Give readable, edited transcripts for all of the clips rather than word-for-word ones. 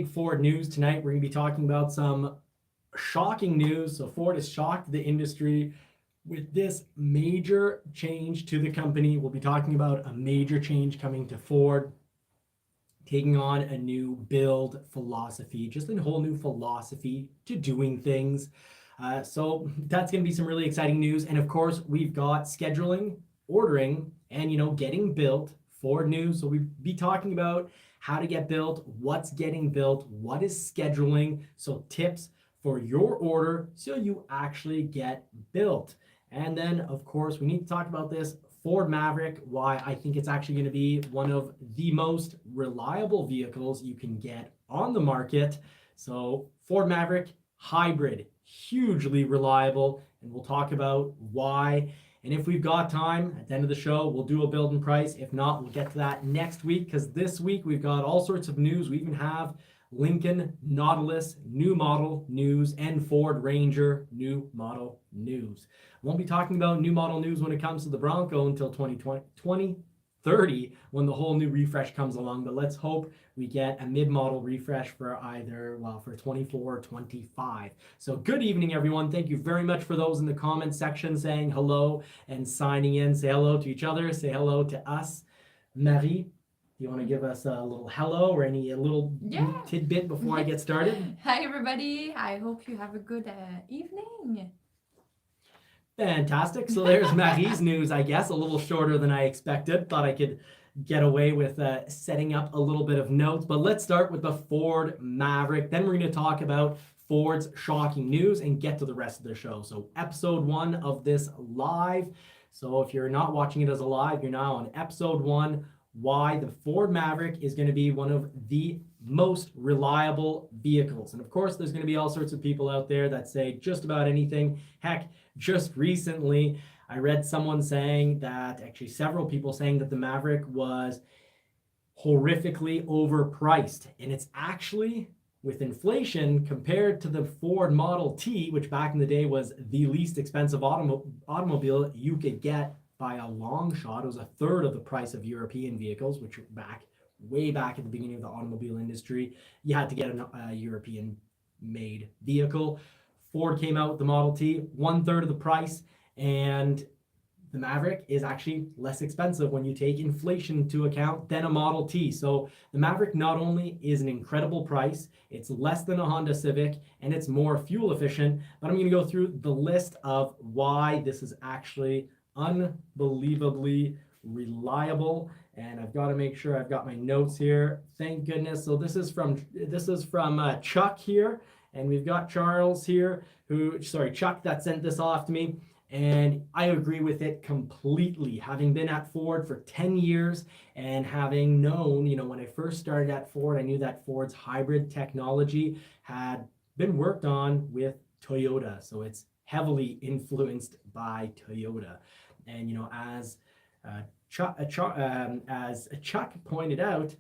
Ford news tonight. We're going to be talking about some shocking news. So Ford has shocked the industry with this major change to the company. We'll be talking about a major change coming to Ford, taking on a new build philosophy, just a whole new philosophy to doing things. So that's going to be some really exciting news. And of course, we've got scheduling, ordering, and getting built. Ford news. So we'll be talking about how to get built, what's getting built, what is scheduling, so tips for your order so you actually get built. And then, of course, we need to talk about this Ford Maverick, why I think it's actually going to be one of the most reliable vehicles you can get on the market. So Ford Maverick hybrid, hugely reliable, and we'll talk about why. And if we've got time at the end of the show, we'll do a build and price. If not, we'll get to that next week, because this week we've got all sorts of news. We even have Lincoln Nautilus new model news and Ford Ranger new model news. Won't be talking about new model news when it comes to the Bronco until 2030 when the whole new refresh comes along. But let's hope we get a mid-model refresh for for 24 or 25. So good evening, everyone. Thank you very much for those in the comment section saying hello and signing in. Say hello to each other. Say hello to us. Marie, do you want to give us a little hello or a little tidbit before I get started? Hi, everybody. I hope you have a good evening. Fantastic. So there's Marie's news, I guess, a little shorter than I expected. Thought I could get away with setting up a little bit of notes. But let's start with the Ford Maverick. Then we're going to talk about Ford's shocking news and get to the rest of the show. So episode 1 of this live. So if you're not watching it as a live, you're now on episode 1, why the Ford Maverick is going to be one of the most reliable vehicles. And of course, there's going to be all sorts of people out there that say just about anything. Heck, just recently, I read someone saying that, actually several people saying that the Maverick was horrifically overpriced. And it's actually, with inflation, compared to the Ford Model T, which back in the day was the least expensive automobile you could get by a long shot. It was a third of the price of European vehicles, which way back at the beginning of the automobile industry, you had to get a European-made vehicle. Ford came out with the Model T, 1/3 of the price, and the Maverick is actually less expensive when you take inflation into account than a Model T. So the Maverick not only is an incredible price, it's less than a Honda Civic, and it's more fuel efficient, but I'm going to go through the list of why this is actually unbelievably reliable. And I've got to make sure I've got my notes here. Thank goodness. So this is from Chuck here, and we've got Charles here, Chuck, that sent this off to me. And I agree with it completely. Having been at Ford for 10 years and having known, when I first started at Ford, I knew that Ford's hybrid technology had been worked on with Toyota. So it's heavily influenced by Toyota. And, as Chuck pointed out,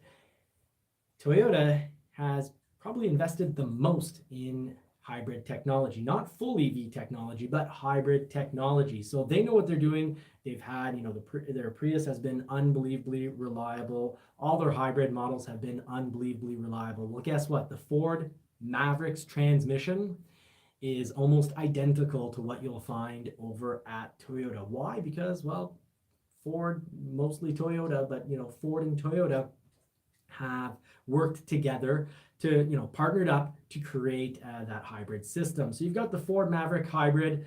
Toyota has probably invested the most in hybrid technology, not full EV technology, but hybrid technology. So they know what they're doing. They've had, their Prius has been unbelievably reliable. All their hybrid models have been unbelievably reliable. Well, guess what? The Ford Maverick's transmission is almost identical to what you'll find over at Toyota. Why? Because, Ford, mostly Toyota, but Ford and Toyota have worked together to partnered up to create that hybrid system. So you've got the Ford Maverick hybrid.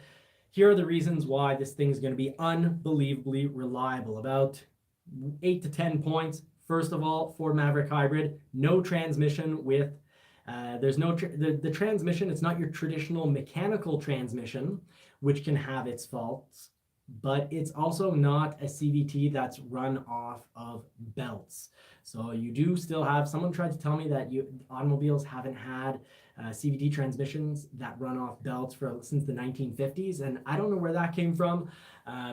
Here are the reasons why this thing is going to be unbelievably reliable. About 8 to 10 points. First of all, Ford Maverick hybrid, no transmission with there's no the transmission. It's not your traditional mechanical transmission, which can have its faults, but it's also not a CVT that's run off of belts. So you do still have, someone tried to tell me that automobiles haven't had CVT transmissions that run off belts since the 1950s, and I don't know where that came from,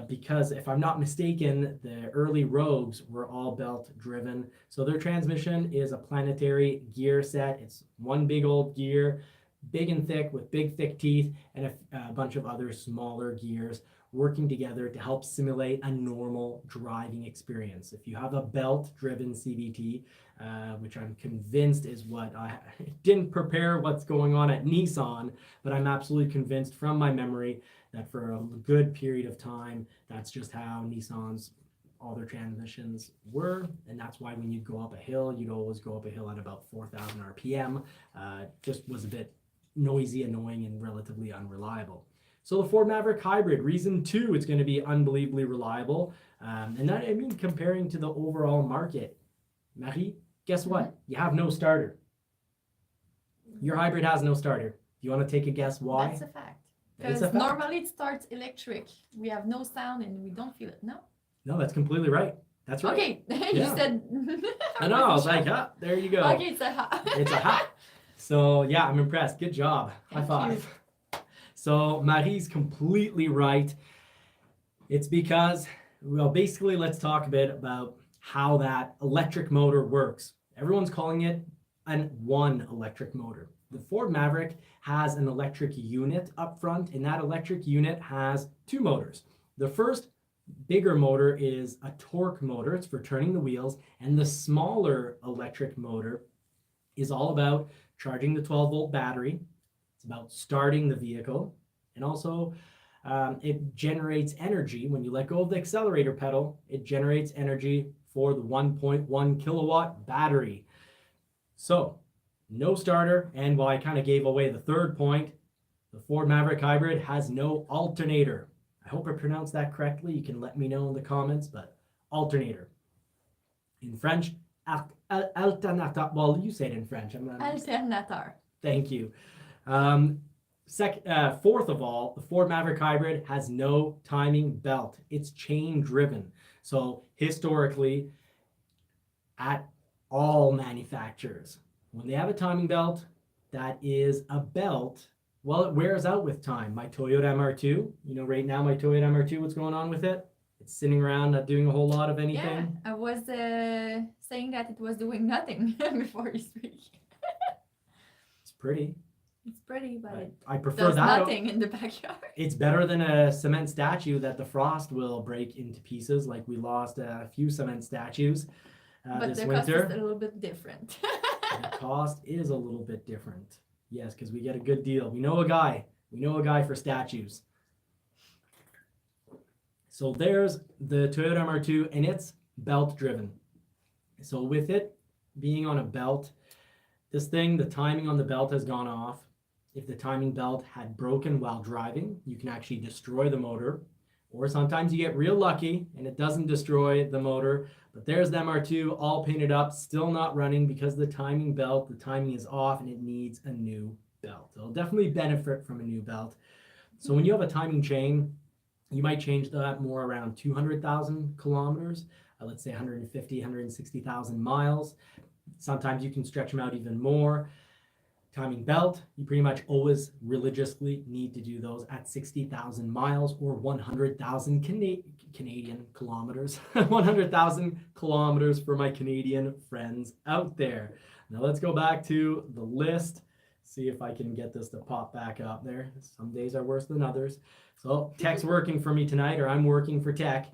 because if I'm not mistaken, the early Rogues were all belt driven. So their transmission is a planetary gear set. It's one big old gear, big and thick with big thick teeth, and a bunch of other smaller gears. working together to help simulate a normal driving experience. If you have a belt-driven CVT, which I'm convinced is what I didn't prepare what's going on at Nissan, but I'm absolutely convinced from my memory that for a good period of time, that's just how Nissan's all their transmissions were, and that's why when you go up a hill, you'd always go up a hill at about 4,000 RPM. Just was a bit noisy, annoying, and relatively unreliable. So the Ford Maverick Hybrid, reason 2, it's going to be unbelievably reliable. And that, I mean, comparing to the overall market, Marie, guess what? You have no starter. Your hybrid has no starter. Do you want to take a guess why? That's a fact. It's Because a fact. normally it starts electric. We have no sound and we don't feel it. No? No, that's completely right. That's right. Okay. You Yeah. said... I know, I was like, ah, there you go. Okay, it's a ha. It's a hat. So yeah, I'm impressed. Good job. High Thank five. So Marie's completely right. It's because, well, basically, let's talk a bit about how that electric motor works. Everyone's calling it an one electric motor. The Ford Maverick has an electric unit up front, and that electric unit has 2 motors. The first bigger motor is a torque motor. It's for turning the wheels. And the smaller electric motor is all about charging the 12-volt battery. It's about starting the vehicle. And also, it generates energy. When you let go of the accelerator pedal, it generates energy for the 1.1 kilowatt battery. So, no starter. And while I kind of gave away the third point, the Ford Maverick Hybrid has no alternator. I hope I pronounced that correctly. You can let me know in the comments, but alternator. In French, alternateur. Well, you say it in French. Alternator. Thank you. Fourth of all, the Ford Maverick Hybrid has no timing belt. It's chain driven. So historically, at all manufacturers, when they have a timing belt, that is a belt, well, it wears out with time. My Toyota MR2, you know, right now my Toyota MR2, what's going on with it? It's sitting around not doing a whole lot of anything. Yeah, I was saying that it was doing nothing before you speak. It's pretty. It's pretty, but I it prefer does that. nothing in the backyard. It's better than a cement statue that the frost will break into pieces. Like we lost a few cement statues But this the winter. cost is a little bit different. The cost is a little bit different. Yes, because we get a good deal. We know a guy. We know a guy for statues. So there's the Toyota MR2, and it's belt driven. So with it being on a belt, this thing, the timing on the belt has gone off. If the timing belt had broken while driving, you can actually destroy the motor. Or sometimes you get real lucky and it doesn't destroy the motor. But there's the MR2 all painted up, still not running because the timing belt, the timing is off and it needs a new belt. It'll definitely benefit from a new belt. So when you have a timing chain, you might change that more around 200,000 kilometers, let's say 150, 160,000 miles. Sometimes you can stretch them out even more. Timing belt, you pretty much always religiously need to do those at 60,000 miles or 100,000 Canadian kilometers. 100,000 kilometers for my Canadian friends out there. Now let's go back to the list. See if I can get this to pop back up there. Some days are worse than others. So tech's working for me tonight, or I'm working for tech.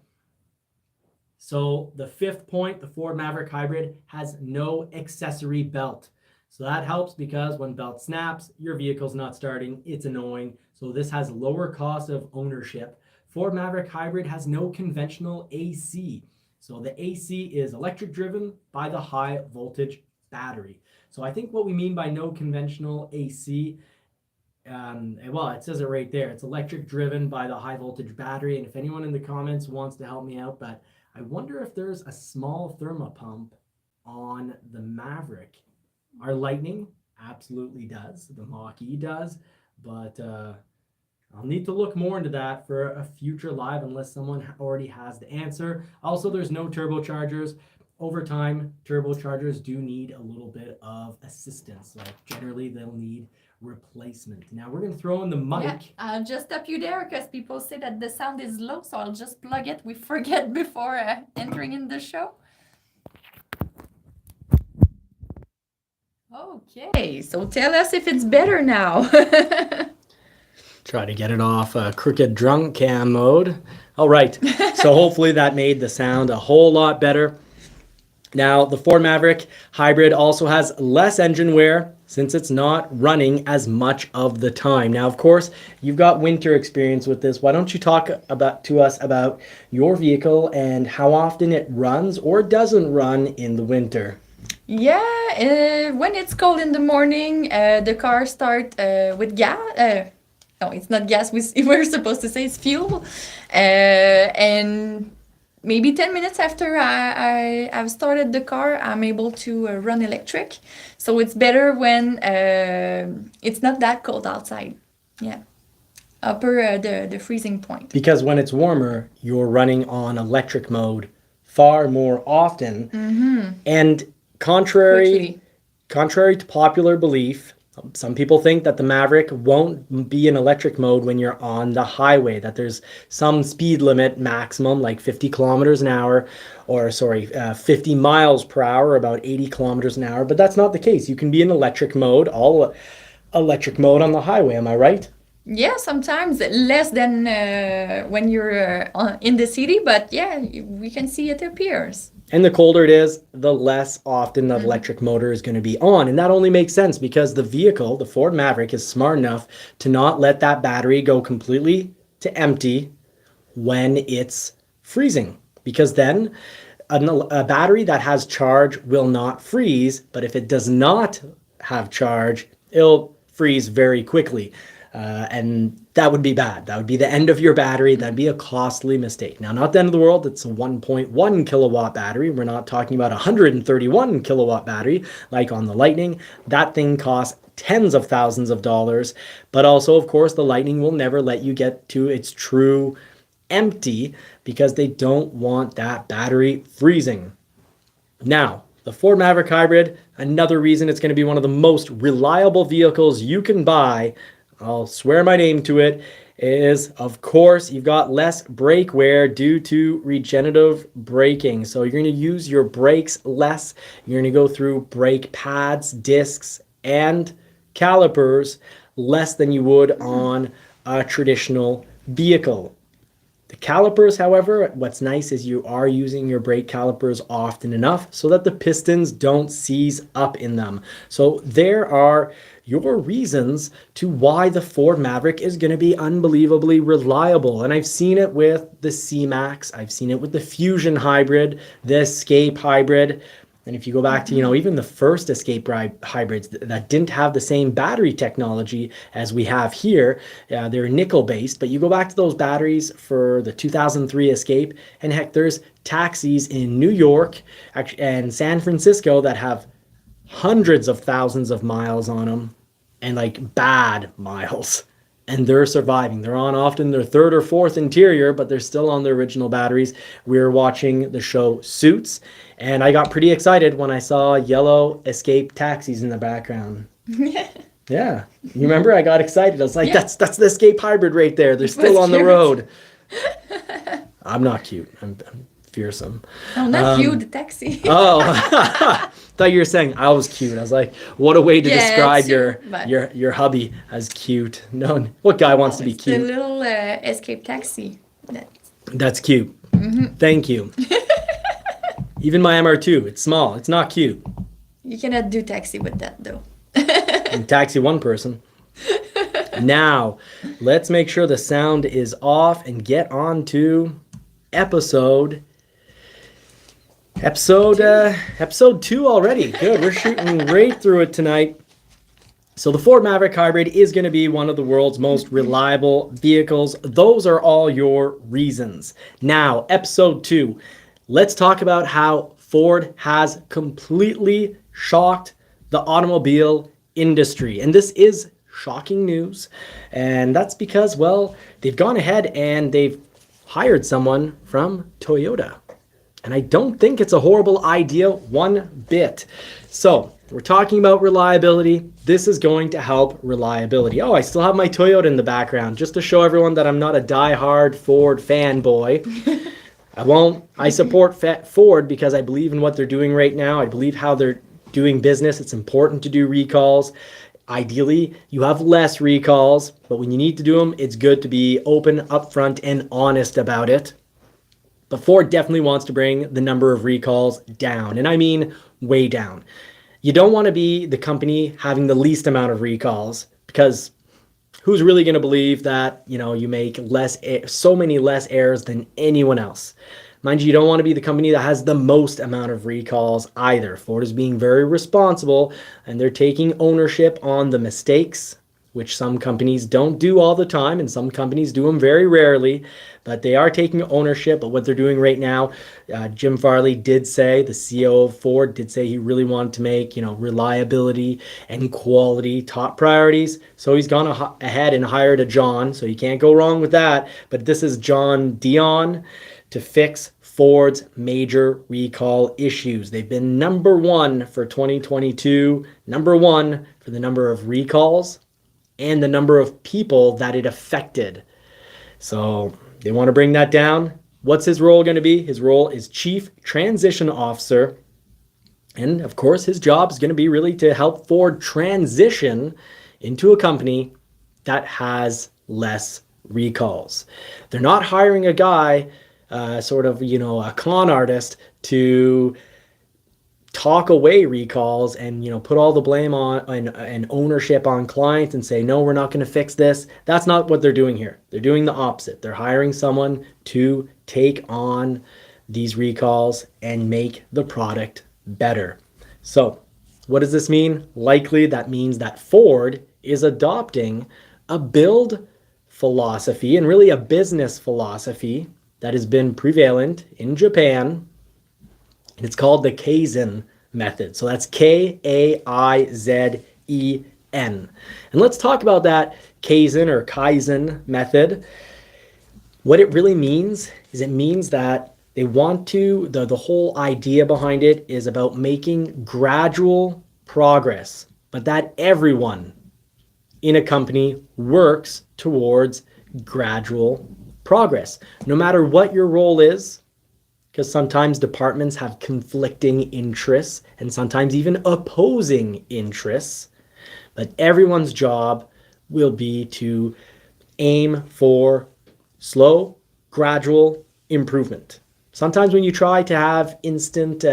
So the 5th point, the Ford Maverick Hybrid has no accessory belt. So that helps because when belt snaps, your vehicle's not starting. It's annoying. So this has lower cost of ownership. Ford Maverick Hybrid has no conventional AC. So the AC is electric driven by the high voltage battery. So I think what we mean by no conventional AC, well, it says it right there. It's electric driven by the high voltage battery. And if anyone in the comments wants to help me out, but I wonder if there's a small thermopump on the Maverick. Our Lightning absolutely does. The Mach-E does. But I'll need to look more into that for a future live unless someone already has the answer. Also, there's no turbochargers. Over time, turbochargers do need a little bit of assistance. Like generally, they'll need replacement. Now we're going to throw in the mic. Yeah, I'll just stop you there because people say that the sound is low, so I'll just plug it. We forget before entering in the show. Okay, so tell us if it's better now. Try to get it off crooked drunk cam mode. All right. So hopefully that made the sound a whole lot better. Now, the Ford Maverick hybrid also has less engine wear since it's not running as much of the time. Now, of course, you've got winter experience with this. Why don't you talk to us about your vehicle and how often it runs or doesn't run in the winter? Yeah, when it's cold in the morning, the car start with gas. No, it's not gas. We're supposed to say it's fuel. And maybe 10 minutes after I've started the car, I'm able to run electric. So it's better when it's not that cold outside. Yeah. Upper the freezing point. Because when it's warmer, you're running on electric mode far more often. And contrary to popular belief, some people think that the Maverick won't be in electric mode when you're on the highway, that there's some speed limit maximum, like 50 kilometers an hour, or 50 miles per hour, about 80 kilometers an hour. But that's not the case. You can be in electric mode, all electric mode on the highway. Am I right? Yeah, sometimes less than when you're in the city, but yeah, we can see it appears. And the colder it is, the less often the electric motor is going to be on. And that only makes sense because the vehicle, the Ford Maverick, is smart enough to not let that battery go completely to empty when it's freezing. Because then a battery that has charge will not freeze. But if it does not have charge, it'll freeze very quickly. And that would be bad. That would be the end of your battery. That'd be a costly mistake. Now, not the end of the world. It's a 1.1 kilowatt battery. We're not talking about a 131 kilowatt battery like on the Lightning. That thing costs tens of thousands of dollars. But also, of course, the Lightning will never let you get to its true empty because they don't want that battery freezing. Now, the Ford Maverick Hybrid, another reason it's going to be one of the most reliable vehicles you can buy, I'll swear my name to it, is, of course, you've got less brake wear due to regenerative braking. So you're going to use your brakes less. You're going to go through brake pads, discs, and calipers less than you would on a traditional vehicle. The calipers, however, what's nice is you are using your brake calipers often enough so that the pistons don't seize up in them. So there are your reasons to why the Ford Maverick is going to be unbelievably reliable. And I've seen it with the C-Max. I've seen it with the Fusion Hybrid, the Escape Hybrid. And if you go back to, even the first Escape hybrids that didn't have the same battery technology as we have here, they're nickel-based, but you go back to those batteries for the 2003 Escape, and heck, there's taxis in New York and San Francisco that have hundreds of thousands of miles on them, and like bad miles. And they're surviving. They're on often their third or fourth interior, but they're still on their original batteries. We were watching the show Suits, and I got pretty excited when I saw yellow Escape taxis in the background. Yeah. You remember? I got excited. I was like, that's the Escape Hybrid right there. They're still on the road. I'm not cute. I'm fearsome. No, not you, the taxi. Oh. Thought you were saying I was cute. I was like, what a way to describe your hubby as cute. No, what guy wants to be cute? The little Escape taxi. That's cute. Thank you. Even my MR2, it's small. It's not cute. You cannot do taxi with that though. And taxi one person. Now, let's make sure the sound is off and get on to episode 2 already. Good. We're shooting right through it tonight. So the Ford Maverick Hybrid is going to be one of the world's most reliable vehicles. Those are all your reasons. Now, episode 2. Let's talk about how Ford has completely shocked the automobile industry. And this is shocking news. And that's because, well, they've gone ahead and they've hired someone from Toyota. And I don't think it's a horrible idea one bit. So we're talking about reliability. This is going to help reliability. Oh, I still have my Toyota in the background just to show everyone that I'm not a die-hard Ford fanboy. I support Ford because I believe in what they're doing right now. I believe how they're doing business. It's important to do recalls. Ideally, you have less recalls, but when you need to do them, it's good to be open, upfront, and honest about it. But Ford definitely wants to bring the number of recalls down, and I mean way down. You don't want to be the company having the least amount of recalls, because who's really going to believe that, you make so many less errors than anyone else? Mind you, you don't want to be the company that has the most amount of recalls either. Ford is being very responsible, and they're taking ownership on the mistakes, which some companies don't do all the time, and some companies do them very rarely, but they are taking ownership of what they're doing right now. Jim Farley did say, the CEO of Ford did say he really wanted to make, reliability and quality top priorities. So he's gone ahead and hired a John, so you can't go wrong with that. But this is John Dion to fix Ford's major recall issues. They've been number one for 2022, number one for the number of recalls and the number of people that it affected. So they want to bring that down. What's his role going to be? His role is Chief Transition Officer. And of course, his job is going to be really to help Ford transition into a company that has less recalls. They're not hiring a guy, a con artist to talk away recalls and put all the blame on and ownership on clients and say, no, we're not going to fix this. That's not what they're doing here. They're doing the opposite. They're hiring someone to take on these recalls and make the product better. So what does this mean? Likely that means that Ford is adopting a build philosophy and really a business philosophy that has been prevalent in Japan. And it's called the Kaizen method. So that's Kaizen. And let's talk about that Kaizen method. What it really means is it means that they want to, the whole idea behind it is about making gradual progress, but that everyone in a company works towards gradual progress, no matter what your role is. Because sometimes departments have conflicting interests and sometimes even opposing interests. But everyone's job will be to aim for slow, gradual improvement. Sometimes when you try to have instant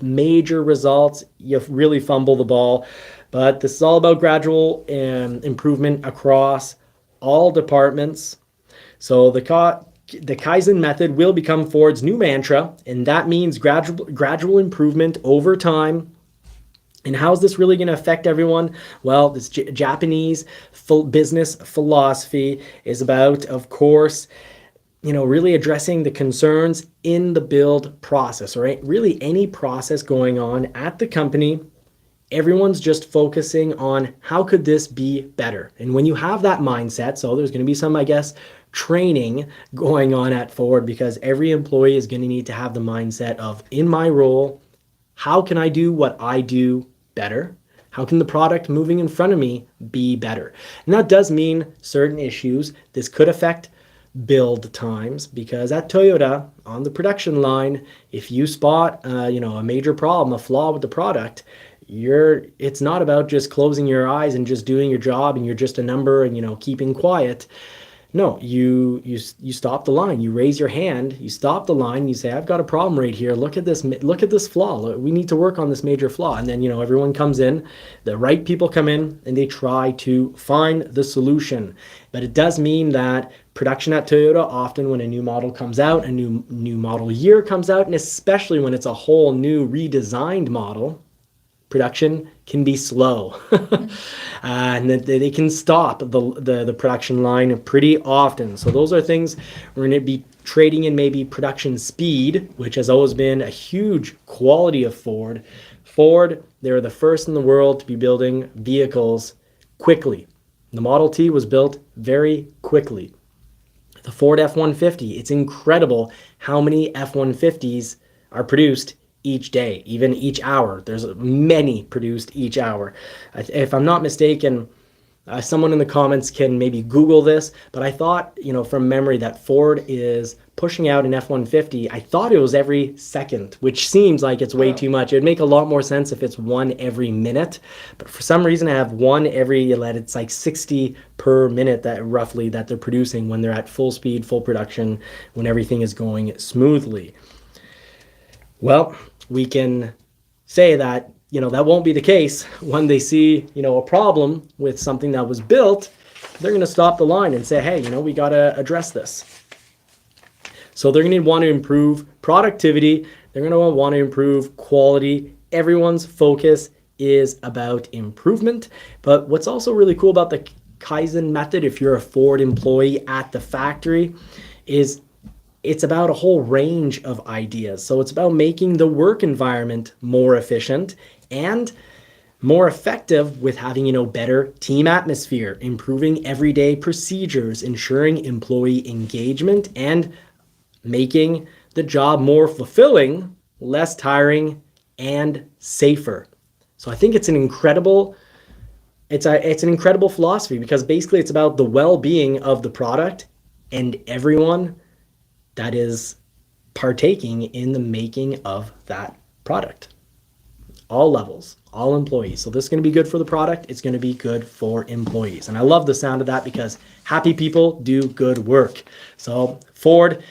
major results, you really fumble the ball. But this is all about gradual improvement across all departments. So the Kaizen method will become Ford's new mantra, and that means gradual improvement over time. And how is this really going to affect everyone? Well, this Japanese business philosophy is about, of course, really addressing the concerns in the build process, or really any process going on at the company. Everyone's just focusing on how could this be better. And when you have that mindset, so there's going to be some, training going on at Ford, because every employee is going to need to have the mindset of, in my role, how can I do what I do better? How can the product moving in front of me be better? And that does mean certain issues. This could affect build times, because at Toyota on the production line, if you spot a major problem, a flaw with the product, it's not about just closing your eyes and just doing your job and you're just a number and keeping quiet. No, you stop the line. You raise your hand. You stop the line. You say, "I've got a problem right here. Look at this. Look at this flaw. We need to work on this major flaw." And then everyone comes in. The right people come in and they try to find the solution. But it does mean that production at Toyota, often when a new model comes out, a new model year comes out, and especially when it's a whole new redesigned model, production can be slow. And they can stop the production line pretty often. So those are things we're going to be trading in, maybe production speed, which has always been a huge quality of Ford. Ford, they're the first in the world to be building vehicles quickly. The Model T was built very quickly. The Ford F-150, it's incredible how many F-150s are produced each day, even each hour. There's many produced each hour. If I'm not mistaken, Someone in the comments can maybe Google this, but I thought, from memory that Ford is pushing out an F-150. I thought it was every second, which seems like it's way too much. It would make a lot more sense if it's one every minute, but for some reason I have one every, it's like 60 per minute that roughly that they're producing when they're at full speed, full production, when everything is going smoothly. Well, we can say that that won't be the case when they see, a problem with something that was built. They're going to stop the line and say, hey, we got to address this. So they're going to want to improve productivity. They're going to want to improve quality. Everyone's focus is about improvement. But what's also really cool about the Kaizen method, if you're a Ford employee at the factory, is it's about a whole range of ideas. So it's about making the work environment more efficient and more effective with having, better team atmosphere, improving everyday procedures, ensuring employee engagement, and making the job more fulfilling, less tiring, and safer. So I think it's an incredible philosophy, because basically it's about the well-being of the product and everyone that is partaking in the making of that product. All levels, all employees. So this is going to be good for the product. It's going to be good for employees. And I love the sound of that, because happy people do good work. So Ford,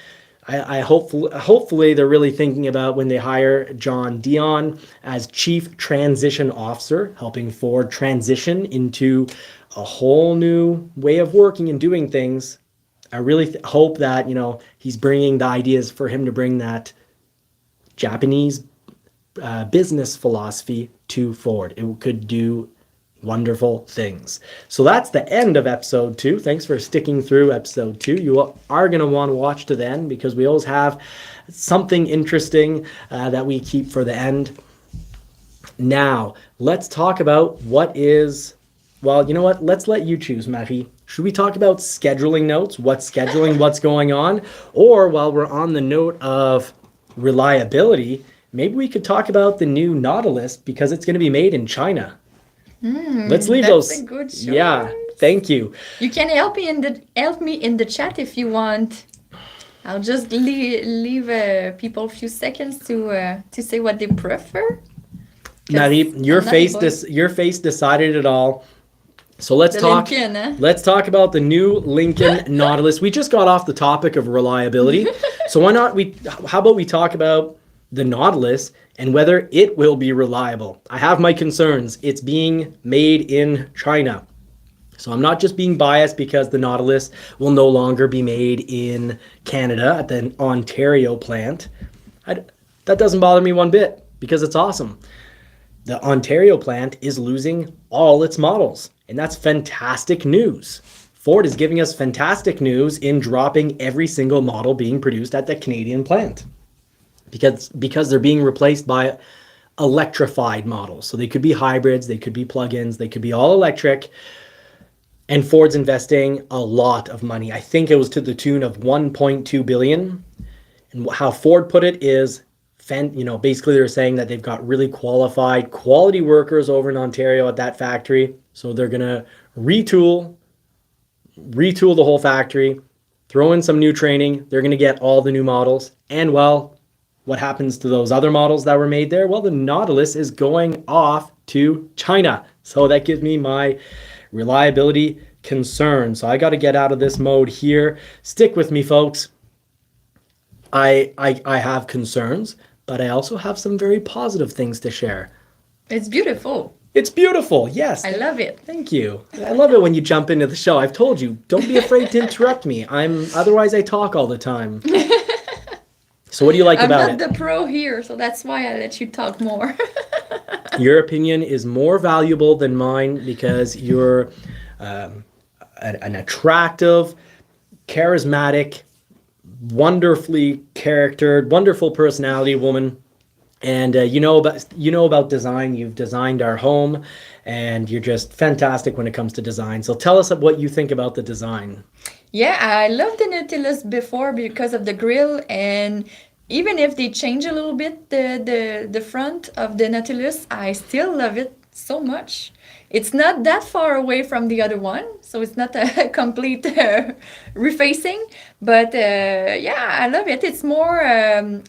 I hopefully they're really thinking about when they hire John Dion as Chief Transition Officer, helping Ford transition into a whole new way of working and doing things. I really hope that, he's bringing the ideas for him to bring that Japanese business philosophy to Ford. It could do wonderful things. So that's the end of episode 2. Thanks for sticking through episode 2. You are going to want to watch to the end, because we always have something interesting that we keep for the end. Now, let's talk about let's let you choose, Matty. Should we talk about scheduling notes? What's going on? Or while we're on the note of reliability, maybe we could talk about the new Nautilus, because it's going to be made in China. Let's leave that's those. A good choice. Yeah, thank you. You can help me in the chat if you want. I'll just leave people a few seconds to say what they prefer. Matty, your face decided it all. So let's talk. Lincoln, eh? Let's talk about the new Lincoln Nautilus. We just got off the topic of reliability, so why not how about we talk about the Nautilus and whether it will be reliable. I have my concerns. It's being made in China. So I'm not just being biased because the Nautilus will no longer be made in Canada at the Ontario plant. That doesn't bother me one bit, because it's awesome. The Ontario plant is losing all its models, and that's fantastic news. Ford is giving us fantastic news in dropping every single model being produced at the Canadian plant, because they're being replaced by electrified models. So they could be hybrids, they could be plug-ins, they could be all electric. And Ford's investing a lot of money. I think it was to the tune of $1.2 billion. And how Ford put it is, basically they're saying that they've got really qualified, quality workers over in Ontario at that factory. So they're going to retool the whole factory, throw in some new training. They're going to get all the new models. And what happens to those other models that were made there? Well, the Nautilus is going off to China. So that gives me my reliability concern. So I got to get out of this mode here. Stick with me, folks. I have concerns, but I also have some very positive things to share. It's beautiful. It's beautiful, yes. I love it. Thank you. I love it when you jump into the show. I've told you, don't be afraid to interrupt me. Otherwise I talk all the time. So what do you like about it? I'm not the pro here, so that's why I let you talk more. Your opinion is more valuable than mine, because you're an attractive, charismatic, wonderfully charactered, wonderful personality woman. And you know about design. You've designed our home, and you're just fantastic when it comes to design. So tell us what you think about the design. Yeah, I loved the Nautilus before because of the grille, and even if they change a little bit the front of the Nautilus, I still love it. so much. It's not that far away from the other one, so it's not a complete refacing. But yeah, I love it. It's more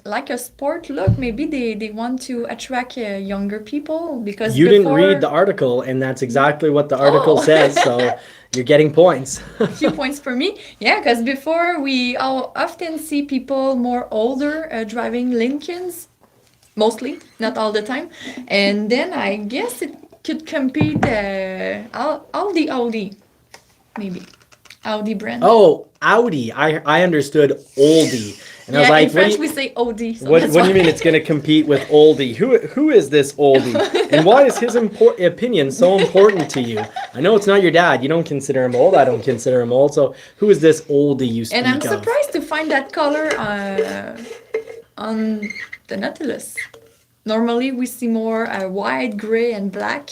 like a sport look. Maybe they want to attract younger people because You didn't before... read the article, and that's exactly what the article Oh. says. So you're getting points. Few points for me. Yeah, because before we all often see people more older driving Lincolns, mostly, not all the time. And then I guess it could compete Audi, maybe. Audi brand. Oh, Audi. I understood oldie. And I was Yeah, like, in French we say Audi. So what that's do you why. mean it's going to compete with oldie? Who is this oldie? And why is his opinion so important to you? I know it's not your dad. You don't consider him old. I don't consider him old. So who is this oldie you speak And I'm of? surprised to find that color on the Nautilus. Normally we see more white, gray, and black,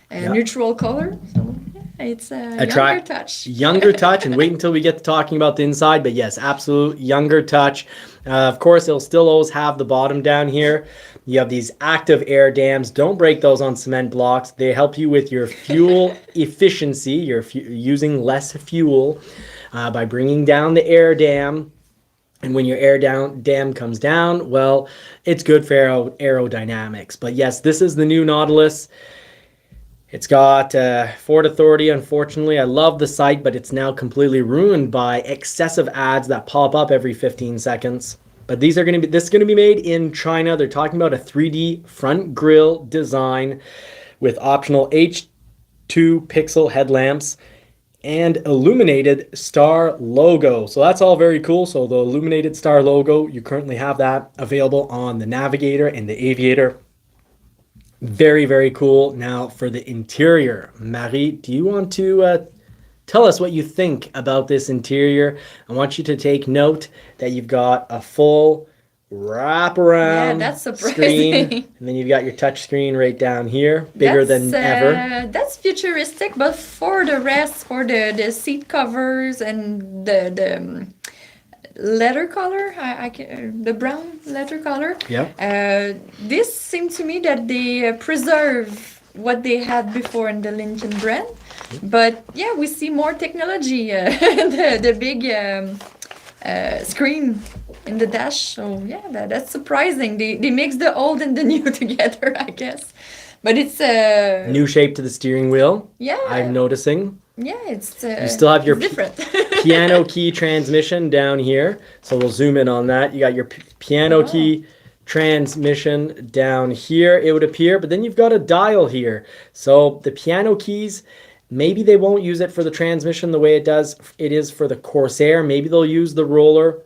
Yeah. neutral color. So yeah, it's a younger touch. Younger touch, and wait until we get to talking about the inside. But yes, absolute younger touch. Of course, it'll still always have the bottom down here. You have these active air dams. Don't break those on cement blocks. They help you with your fuel efficiency. You're using less fuel by bringing down the air dam. And when your dam comes down, well, it's good for aerodynamics. But yes, this is the new Nautilus. It's got Ford Authority, unfortunately. I love the site, but it's now completely ruined by excessive ads that pop up every 15 seconds. But this is going to be made in China. They're talking about a 3D front grille design with optional H2 pixel headlamps and illuminated star logo. So that's all very cool. So the illuminated star logo, you currently have that available on the Navigator and the Aviator. Very, very cool. Now for the interior, Marie, do you want to tell us what you think about this interior? I want you to take note that you've got a full wraparound that's surprising. screen, and then you've got your touch screen right down here, bigger than ever. That's futuristic, but for the rest, for the seat covers and the leather color, the brown leather color. Yeah. This seemed to me that they preserve what they had before in the Lincoln brand, but yeah, we see more technology. The big screen in the dash. So yeah, that's surprising. They mix the old and the new together, I guess. But it's new shape to the steering wheel. Yeah. I'm noticing. Yeah, it's you still have your different. piano key transmission down here. So we'll zoom in on that. You got your piano key transmission down here, it would appear, but then you've got a dial here. So the piano keys, maybe they won't use it for the transmission the way it is for the Corsair. Maybe they'll use the roller,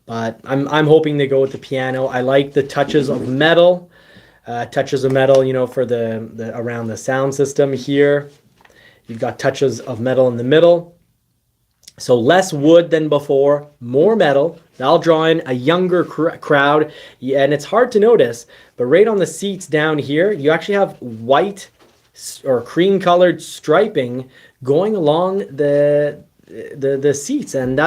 but I'm hoping they go with the piano. I like the touches of metal, you know, for the around the sound system here. You've got touches of metal in the middle. So less wood than before, more metal. That'll draw in a younger crowd. Yeah, and it's hard to notice, but right on the seats down here, you actually have white or cream colored striping going along the seats, and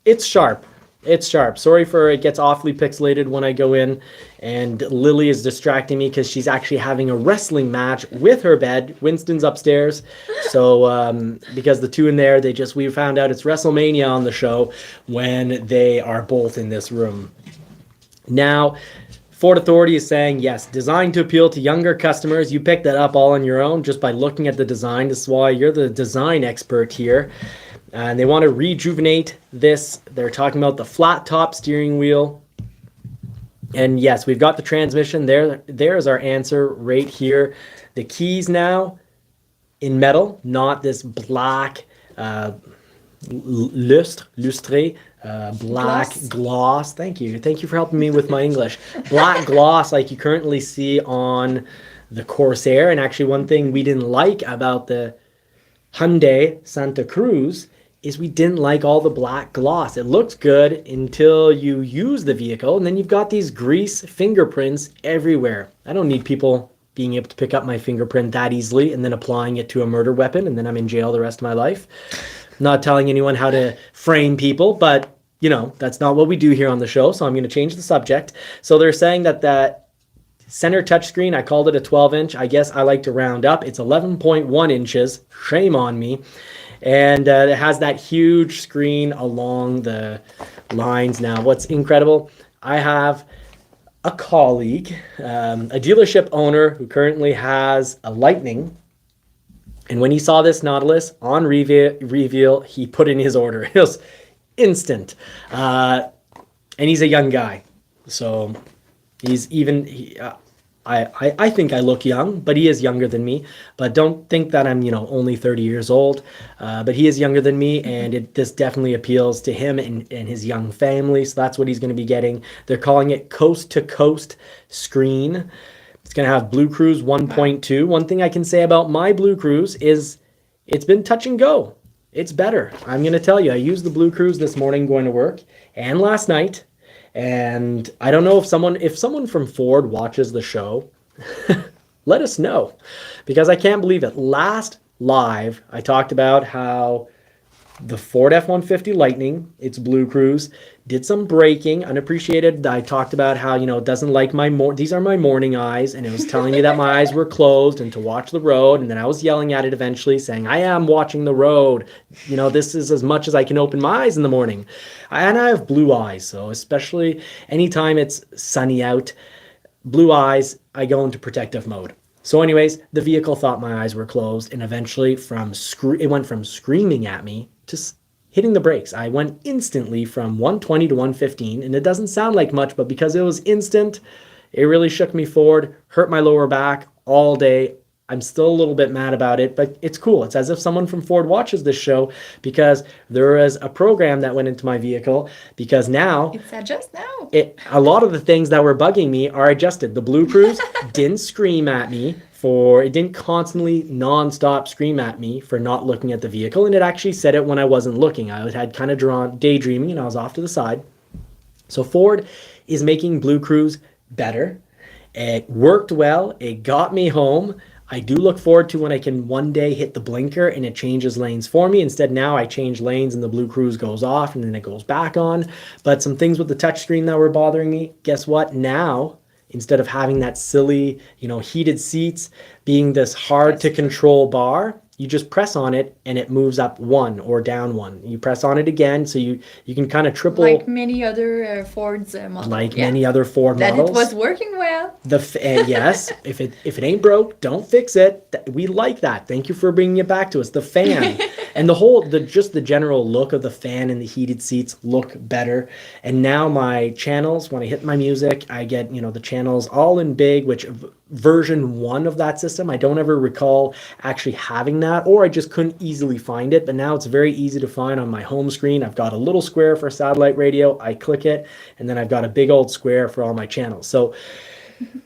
it's sharp. It's sharp. Sorry for it gets awfully pixelated when I go in, and Lily is distracting me because she's actually having a wrestling match with her bed. Winston's upstairs. So because the two in there, we found out it's WrestleMania on the show when they are both in this room. Now, Ford Authority is saying, yes, designed to appeal to younger customers. You picked that up all on your own just by looking at the design. This is why you're the design expert here. And they want to rejuvenate this. They're talking about the flat top steering wheel. And yes, we've got the transmission. There's our answer right here. The keys now in metal, not this black lustre, black gloss. Thank you for helping me with my English. Black gloss like you currently see on the Corsair. And actually one thing we didn't like about the Hyundai Santa Cruz is we didn't like all the black gloss. It looks good until you use the vehicle, and then you've got these grease fingerprints everywhere. I don't need people being able to pick up my fingerprint that easily and then applying it to a murder weapon, and then I'm in jail the rest of my life. I'm not telling anyone how to frame people, but you know, that's not what we do here on the show, so I'm going to change the subject. So they're saying that Center touchscreen, I called it a 12-inch. I guess I like to round up. It's 11.1 inches. Shame on me. And it has that huge screen along the lines. Now, what's incredible, I have a colleague, a dealership owner who currently has a Lightning. And when he saw this Nautilus on reveal, he put in his order. It was instant. And he's a young guy. So he's even, I think I look young, but he is younger than me. But don't think that I'm, only 30 years old. But he is younger than me, and this definitely appeals to him and his young family. So that's what he's going to be getting. They're calling it Coast to Coast screen. It's going to have Blue Cruise 1.2. One thing I can say about my Blue Cruise is it's been touch and go. It's better. I'm going to tell you, I used the Blue Cruise this morning going to work and last night. And I don't know if someone from Ford watches the show, let us know, because I can't believe it. Last live, I talked about how the Ford F-150 Lightning, its Blue Cruise, did some braking, unappreciated. I talked about how, it doesn't like these are my morning eyes, and it was telling me that my eyes were closed and to watch the road, and then I was yelling at it eventually saying, I am watching the road. This is as much as I can open my eyes in the morning. And I have blue eyes, so especially anytime it's sunny out, blue eyes, I go into protective mode. So anyways, the vehicle thought my eyes were closed, and eventually it went from screaming at me to hitting the brakes. I went instantly from 120 to 115, and it doesn't sound like much, but because it was instant, it really shook me forward, hurt my lower back all day. I'm still a little bit mad about it, but it's cool. It's as if someone from Ford watches this show, because there is a program that went into my vehicle, because now It's adjust now. a lot of the things that were bugging me are adjusted. The Blue Cruise didn't scream at me it didn't constantly non-stop scream at me for not looking at the vehicle, and it actually said it when I wasn't looking. I had kind of daydreaming, and I was off to the side. So Ford is making Blue Cruise better. It worked well. It got me home. I do look forward to when I can one day hit the blinker and it changes lanes for me. Instead, now I change lanes and the Blue Cruise goes off and then it goes back on. But some things with the touchscreen that were bothering me, guess what? Now, instead of having that silly, heated seats, being this hard to control bar, you just press on it and it moves up one or down one. You press on it again, so you can kind of triple. Like many other Ford's models. Many other Ford models. That it was working well. Yes, if it ain't broke, don't fix it. We like that. Thank you for bringing it back to us. The fan and the general look of the fan and the heated seats look better. And now my channels, when I hit my music, I get the channels all in big, which version 1 of that system, I don't ever recall actually having that, or I just couldn't easily find it. But now it's very easy to find on my home screen. I've got a little square for satellite radio. I click it, and then I've got a big old square for all my channels. So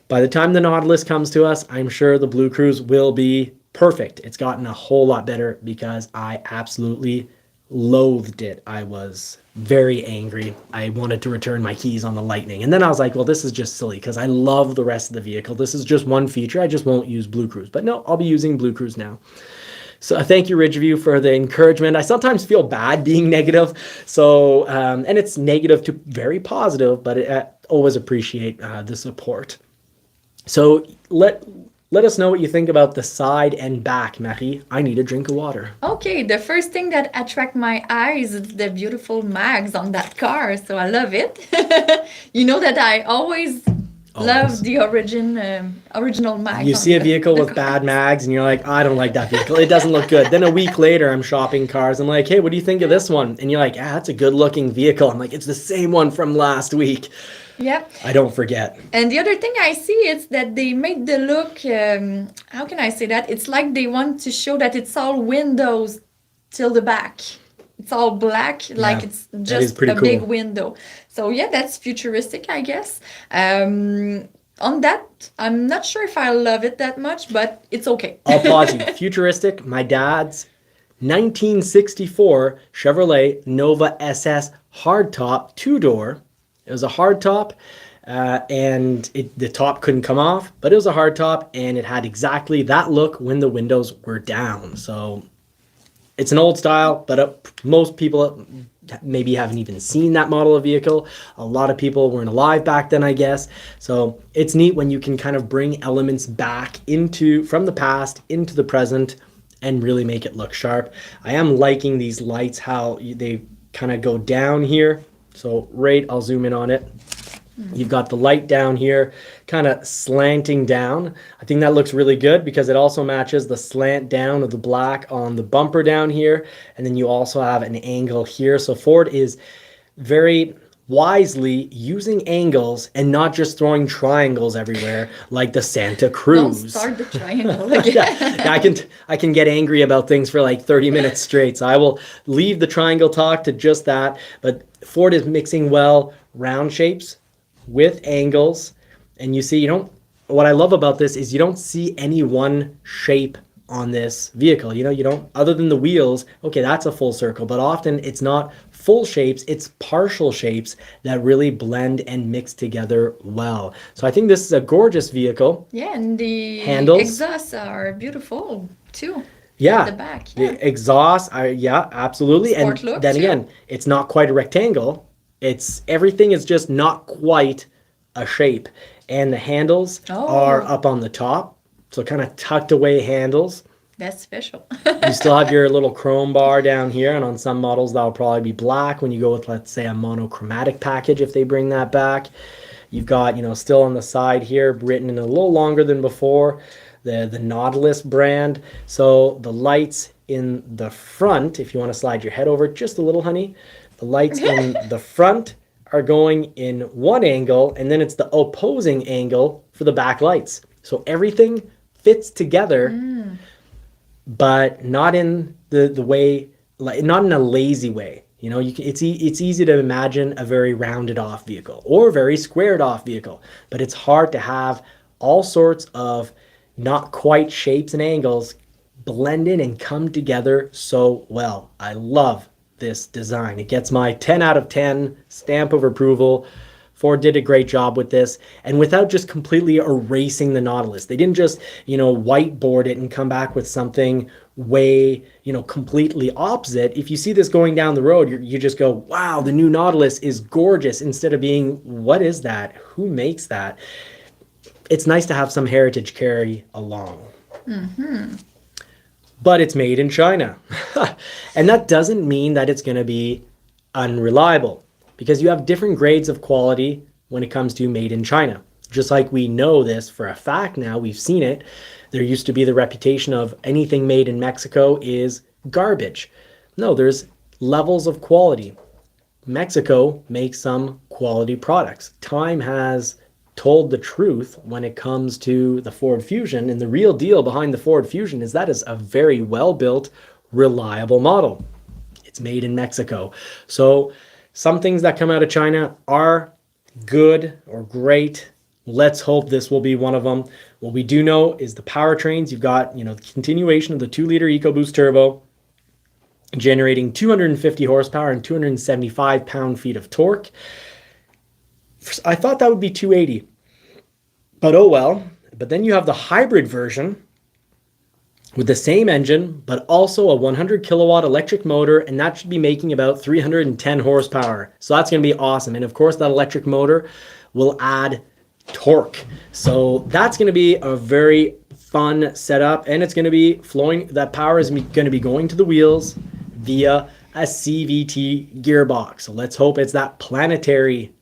by the time the Nautilus comes to us, I'm sure the Blue Cruise will be perfect. It's gotten a whole lot better because I absolutely loathed it. I was very angry. I wanted to return my keys on the Lightning. And then I was like, well, this is just silly because I love the rest of the vehicle. This is just one feature. I just won't use Blue Cruise. But no, I'll be using Blue Cruise now. So thank you, Ridgeview, for the encouragement. I sometimes feel bad being negative. So, and it's negative to very positive, but I always appreciate the support. So let us know what you think about the side and back, Marie. I need a drink of water. Okay, the first thing that attract my eyes is the beautiful mags on that car, so I love it. You know that I always love the original mags. You see a vehicle with bad mags and you're like, I don't like that vehicle. It doesn't look good. Then a week later, I'm shopping cars. I'm like, hey, what do you think of this one? And you're like, that's a good looking vehicle. I'm like, it's the same one from last week. Yep. I don't forget. And the other thing I see is that they made the look, how can I say that? It's like they want to show that it's all windows till the back. It's all black, like it's just a cool. big window. So yeah, that's futuristic, I guess. On that, I'm not sure if I love it that much, but it's okay. I'll pause you. Futuristic, my dad's 1964 Chevrolet Nova SS hardtop 2-door. It was a hardtop, and the top couldn't come off, but it was a hardtop, and it had exactly that look when the windows were down. So it's an old style, but most people maybe haven't even seen that model of vehicle. A lot of people weren't alive back then, I guess. So it's neat when you can kind of bring elements back from the past into the present and really make it look sharp. I am liking these lights, how they kind of go down here. So I'll zoom in on it. You've got the light down here kind of slanting down. I think that looks really good because it also matches the slant down of the black on the bumper down here. And then you also have an angle here. So Ford is very wisely using angles and not just throwing triangles everywhere like the Santa Cruz. Don't start the triangle again. Yeah, I can get angry about things for like 30 minutes straight. So I will leave the triangle talk to just that. But Ford is mixing well round shapes with angles, and you see what I love about this is you don't see any one shape on this vehicle. You don't, other than the wheels, okay, that's a full circle, but often it's not full shapes, it's partial shapes that really blend and mix together well. So I think this is a gorgeous vehicle. Yeah, and the handles, exhausts are beautiful too. Yeah, at the back. Yeah. The exhaust, yeah, absolutely. Sport And look, then too. again, it's not quite a rectangle. Everything is just not quite a shape. And the handles are up on the top. So kind of tucked away handles. That's special. You still have your little chrome bar down here. And on some models, that'll probably be black when you go with, let's say, a monochromatic package, if they bring that back. You've got, still on the side here, written in a little longer than before, the Nautilus brand. So the lights in the front, if you want to slide your head over just a little, honey, the lights in the front are going in one angle, and then it's the opposing angle for the back lights. So everything fits together, but not in the way, not in a lazy way. It's easy to imagine a very rounded off vehicle or very squared off vehicle, but it's hard to have all sorts of not quite shapes and angles blend in and come together so well. I love this design. It gets my 10 out of 10 stamp of approval. Ford did a great job with this, and without just completely erasing the Nautilus. They didn't just, whiteboard it and come back with something way, completely opposite. If you see this going down the road, you just go, wow, the new Nautilus is gorgeous, instead of being, what is that? Who makes that? It's nice to have some heritage carry along. But it's made in China. And that doesn't mean that it's going to be unreliable, because you have different grades of quality when it comes to made in China. Just like we know this for a fact now, we've seen it. There used to be the reputation of anything made in Mexico is garbage. No, there's levels of quality. Mexico makes some quality products. Time has told the truth when it comes to the Ford Fusion, and the real deal behind the Ford Fusion is that is a very well-built, reliable model. It's made in Mexico. So some things that come out of China are good or great. Let's hope this will be one of them. What we do know is the powertrains. You've got, the continuation of the 2-liter EcoBoost turbo, generating 250 horsepower and 275 pound-feet of torque. I thought that would be 280, but oh well. But then you have the hybrid version with the same engine, but also a 100 kilowatt electric motor, and that should be making about 310 horsepower. So that's going to be awesome. And of course, that electric motor will add torque. So that's going to be a very fun setup, and it's going to be flowing. That power is going to be going to the wheels via a CVT gearbox. So let's hope it's that planetary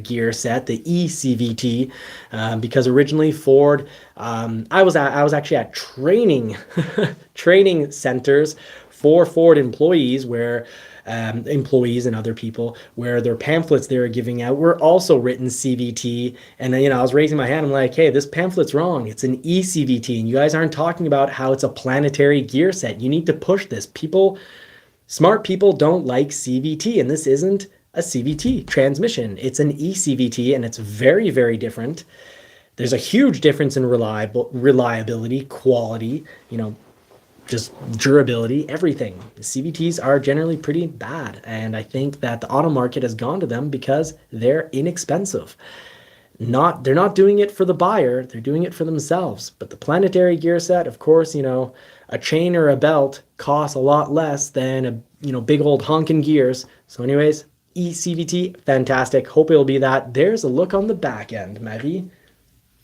gear set, the eCVT, because originally Ford, I was actually at training centers for Ford employees, where employees and other people, where their pamphlets they were giving out were also written CVT. And I was raising my hand. I'm like, hey, this pamphlet's wrong. It's an eCVT, and you guys aren't talking about how it's a planetary gear set. You need to push this. Smart people don't like CVT, and this isn't a CVT transmission. It's an eCVT, and it's very, very different. There's a huge difference in reliability, quality, just durability, everything. CVTs are generally pretty bad, and I think that the auto market has gone to them because they're inexpensive. they're not doing it for the buyer, they're doing it for themselves. But the planetary gear set, of course, a chain or a belt costs a lot less than big old honking gears. So anyways, eCVT, fantastic. Hope it'll be that. There's a look on the back end, Marie.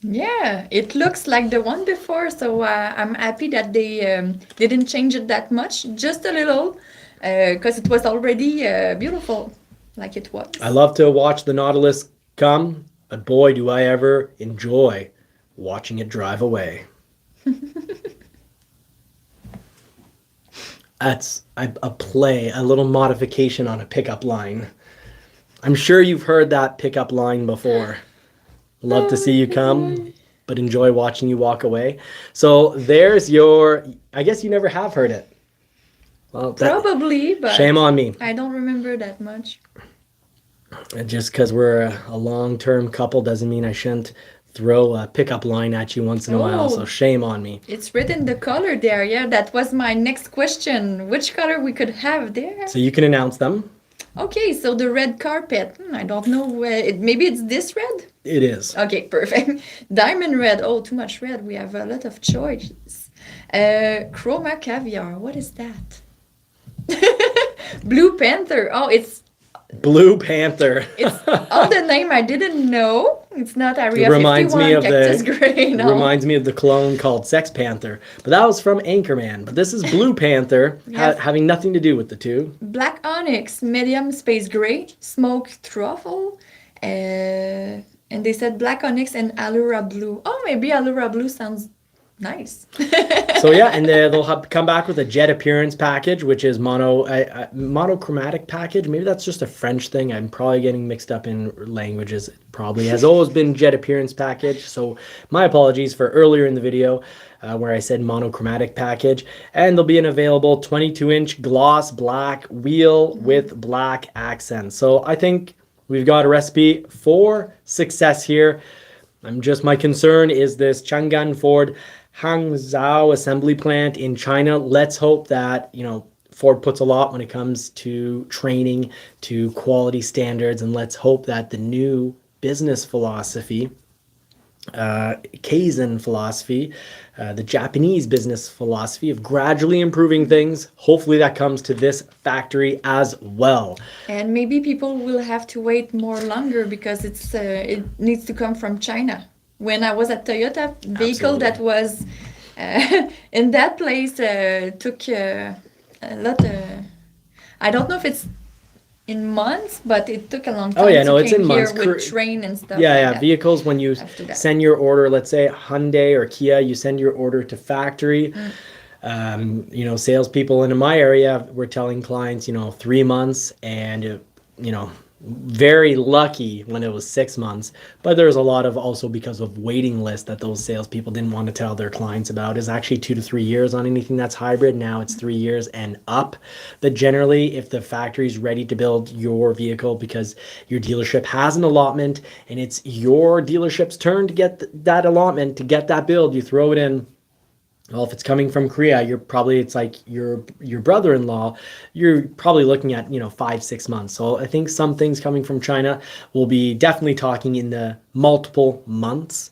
Yeah, it looks like the one before, so I'm happy that they didn't change it that much, just a little, because it was already beautiful, like it was. I love to watch the Nautilus come, but boy, do I ever enjoy watching it drive away. That's a little modification on a pickup line. I'm sure you've heard that pickup line before. Love to see you come, but enjoy watching you walk away. So there's I guess you never have heard it. Well, Probably, but shame on me. I don't remember that much. Just because we're a long-term couple doesn't mean I shouldn't throw a pickup line at you once in a while. So shame on me. It's written the color there. Yeah, that was my next question. Which color we could have there? So you can announce them. Okay, so the red carpet. I don't know. Maybe it's this red? It is. Okay, perfect. Diamond red. Oh, too much red. We have a lot of choices. Chroma caviar. What is that? Blue Panther. Oh, it's Blue Panther. It's on the name I didn't know. It's not Area It reminds 51 me of Cactus Gray. No. reminds me of the clone called Sex Panther, but that was from Anchorman. But this is Blue Panther, Yes. having nothing to do with the two. Black onyx, medium space gray, smoke truffle, and they said black onyx and allura blue. Oh, maybe allura blue sounds nice. So yeah, and they'll come back with a jet appearance package, which is monochromatic package. Maybe that's just a French thing. I'm probably getting mixed up in languages. It probably has always been jet appearance package. So my apologies for earlier in the video where I said monochromatic package. And there'll be an available 22-inch gloss black wheel with black accents. So I think we've got a recipe for success here. My concern is this Chang'an Ford Hangzhou assembly plant in China. Let's hope that, Ford puts a lot when it comes to training, to quality standards, and let's hope that the new business philosophy, Kaizen philosophy, the Japanese business philosophy of gradually improving things, hopefully that comes to this factory as well. And maybe people will have to wait longer because it needs to come from China. When I was at Toyota, vehicle Absolutely. that was in that place took a lot. I don't know if it's in months, but it took a long time. Oh yeah, no, to it's in came here months. with train and stuff. Yeah, like yeah. that. Vehicles, when you After that. send your order, let's say Hyundai or Kia, you send your order to factory. Salespeople in my area were telling clients, 3 months, and very lucky when it was 6 months. But there's a lot of also because of waiting list that those salespeople didn't want to tell their clients about is actually 2 to 3 years on anything that's hybrid. Now it's 3 years and up. But generally, if the factory's ready to build your vehicle because your dealership has an allotment and it's your dealership's turn to get that allotment, to get that build, you throw it in. Well, if it's coming from Korea, it's like your brother-in-law, you're probably looking at, 5-6 months. So I think some things coming from China will be definitely talking in the multiple months.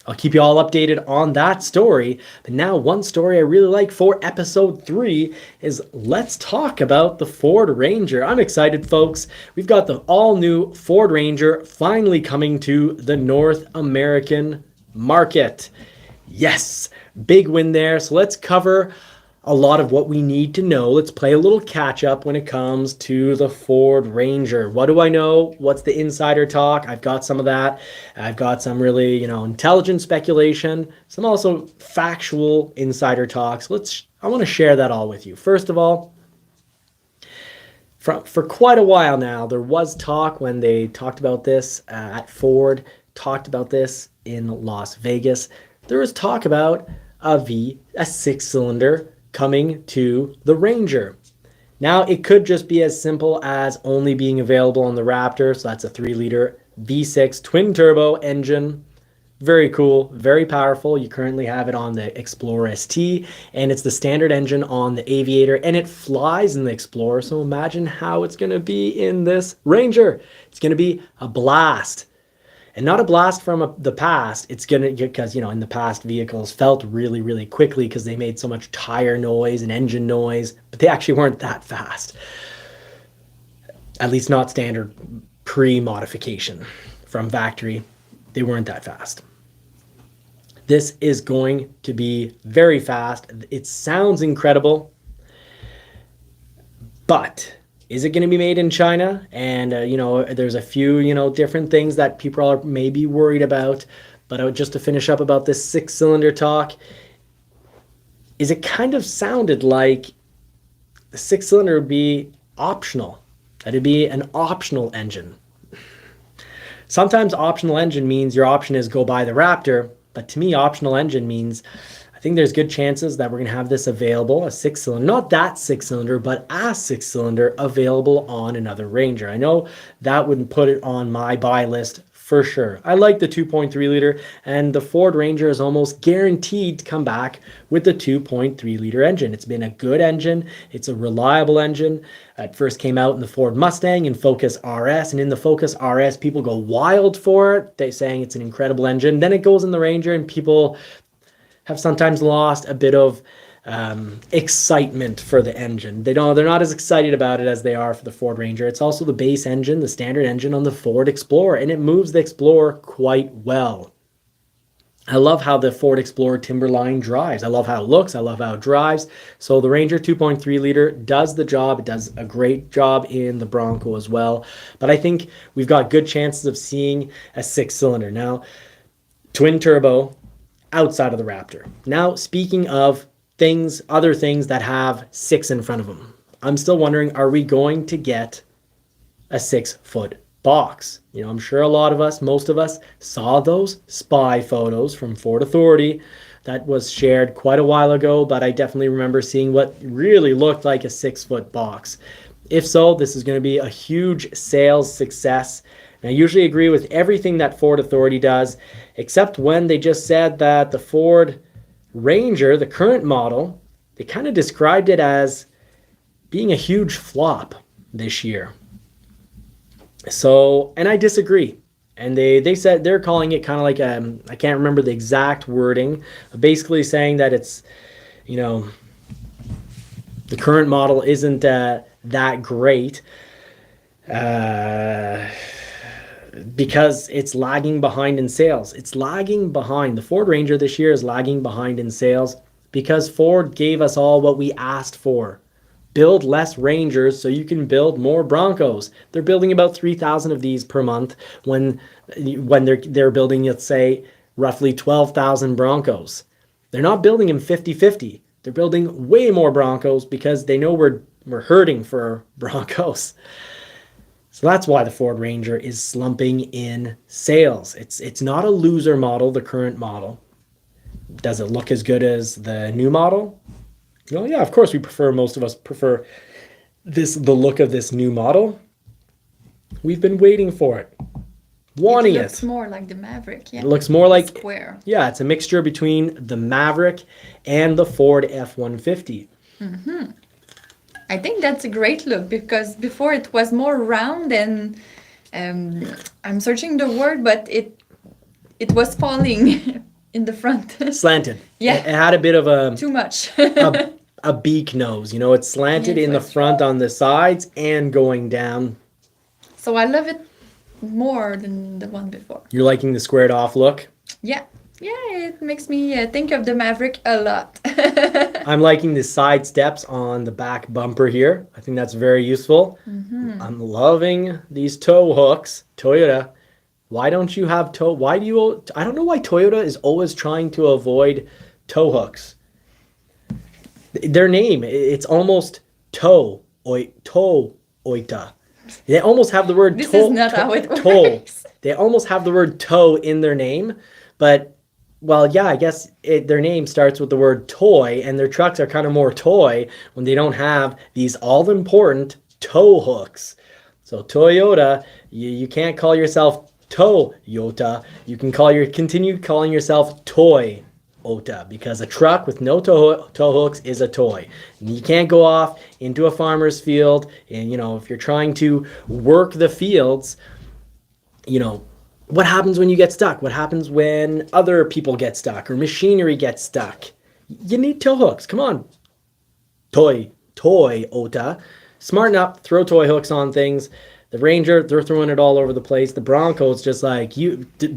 I'll keep you all updated on that story. But now one story I really like for episode 3 is let's talk about the Ford Ranger. I'm excited, folks. We've got the all-new Ford Ranger finally coming to the North American market. Yes, big win there. So let's cover a lot of what we need to know. Let's play a little catch up when it comes to the Ford Ranger. What do I know? What's the insider talk? I've got some of that. I've got some really, intelligent speculation, some also factual insider talks. I want to share that all with you. First of all, for quite a while now, there was talk when they talked about this at Ford, talked about this in Las Vegas. There was talk about a 6-cylinder coming to the Ranger. Now, it could just be as simple as only being available on the Raptor. So that's a 3-liter V6 twin-turbo engine. Very cool, very powerful. You currently have it on the Explorer ST, and it's the standard engine on the Aviator, and it flies in the Explorer. So imagine how it's going to be in this Ranger. It's going to be a blast. And not a blast from the past. It's gonna, because in the past vehicles felt really, really quickly because they made so much tire noise and engine noise, but they actually weren't that fast. At least not standard pre-modification from factory. They weren't that fast. This is going to be very fast. It sounds incredible, but is it going to be made in China? And, there's a few, different things that people are maybe worried about. But just to finish up about this 6-cylinder talk, is it kind of sounded like the 6-cylinder would be optional. That it'd be an optional engine. Sometimes optional engine means your option is go buy the Raptor. But to me, optional engine means I think there's good chances that we're going to have this available, a 6-cylinder, not that 6-cylinder, but a 6-cylinder available on another Ranger. I know that wouldn't put it on my buy list for sure. I like the 2.3 liter, and the Ford Ranger is almost guaranteed to come back with the 2.3 liter engine. It's been a good engine. It's a reliable engine. It first came out in the Ford Mustang and Focus RS, and in the Focus RS, people go wild for it. They're saying it's an incredible engine. Then it goes in the Ranger, and people have sometimes lost a bit of excitement for the engine. They're not as excited about it as they are for the Ford Ranger. It's also the base engine, the standard engine on the Ford Explorer, and it moves the Explorer quite well. I love how the Ford Explorer Timberline drives. I love how it looks. I love how it drives. So the Ranger 2.3 liter does the job. It does a great job in the Bronco as well. But I think we've got good chances of seeing a 6-cylinder. Now, twin turbo outside of the Raptor. Now, speaking of other things that have 6 in front of them, I'm still wondering, are we going to get a 6-foot box? I'm sure a lot of us, most of us, saw those spy photos from Ford Authority that was shared quite a while ago, but I definitely remember seeing what really looked like a 6-foot box. If so, this is going to be a huge sales success. And I usually agree with everything that Ford Authority does, except when they just said that the Ford Ranger, the current model, they kind of described it as being a huge flop this year. So, and I disagree. And they said they're calling it kind of like, I can't remember the exact wording, basically saying that it's, the current model isn't that great. Because it's lagging behind in sales. It's lagging behind. The Ford Ranger this year is lagging behind in sales because Ford gave us all what we asked for. Build less Rangers so you can build more Broncos. They're building about 3,000 of these per month when they're building, let's say, roughly 12,000 Broncos. They're not building them 50-50. They're building way more Broncos because they know we're hurting for Broncos. So that's why the Ford Ranger is slumping in sales. It's not a loser model, the current model. Does it look as good as the new model? Well, yeah, of course most of us prefer the look of this new model. We've been waiting for it. Wanting it. It looks more like the Maverick, yeah. It looks more like square. Yeah, it's a mixture between the Maverick and the Ford F-150. Mm-hmm. I think that's a great look because before it was more round and I'm searching the word, but it was falling in the front. Slanted. Yeah. It had a bit of a too much. a beak nose. It's slanted in the front on the sides and going down. So I love it more than the one before. You're liking the squared off look? Yeah. Yeah, it makes me think of the Maverick a lot. I'm liking the side steps on the back bumper here. I think that's very useful. Mm-hmm. I'm loving these tow hooks. Toyota, why don't you have I don't know why Toyota is always trying to avoid tow hooks. Their name, it's almost Toyota. They almost have the word This is not how it works. They almost have the word tow in their name, but well, yeah, I guess their name starts with the word toy, and their trucks are kind of more toy when they don't have these all-important tow hooks. So Toyota, you can't call yourself Toyota. You can continue calling yourself Toyota because a truck with no tow hooks is a toy. And you can't go off into a farmer's field, and if you're trying to work the fields, what happens when you get stuck? What happens when other people get stuck or machinery gets stuck? You need tow hooks. Come on. Toyota. Smarten up, throw toy hooks on things. The Ranger, they're throwing it all over the place. The Bronco, it's just like,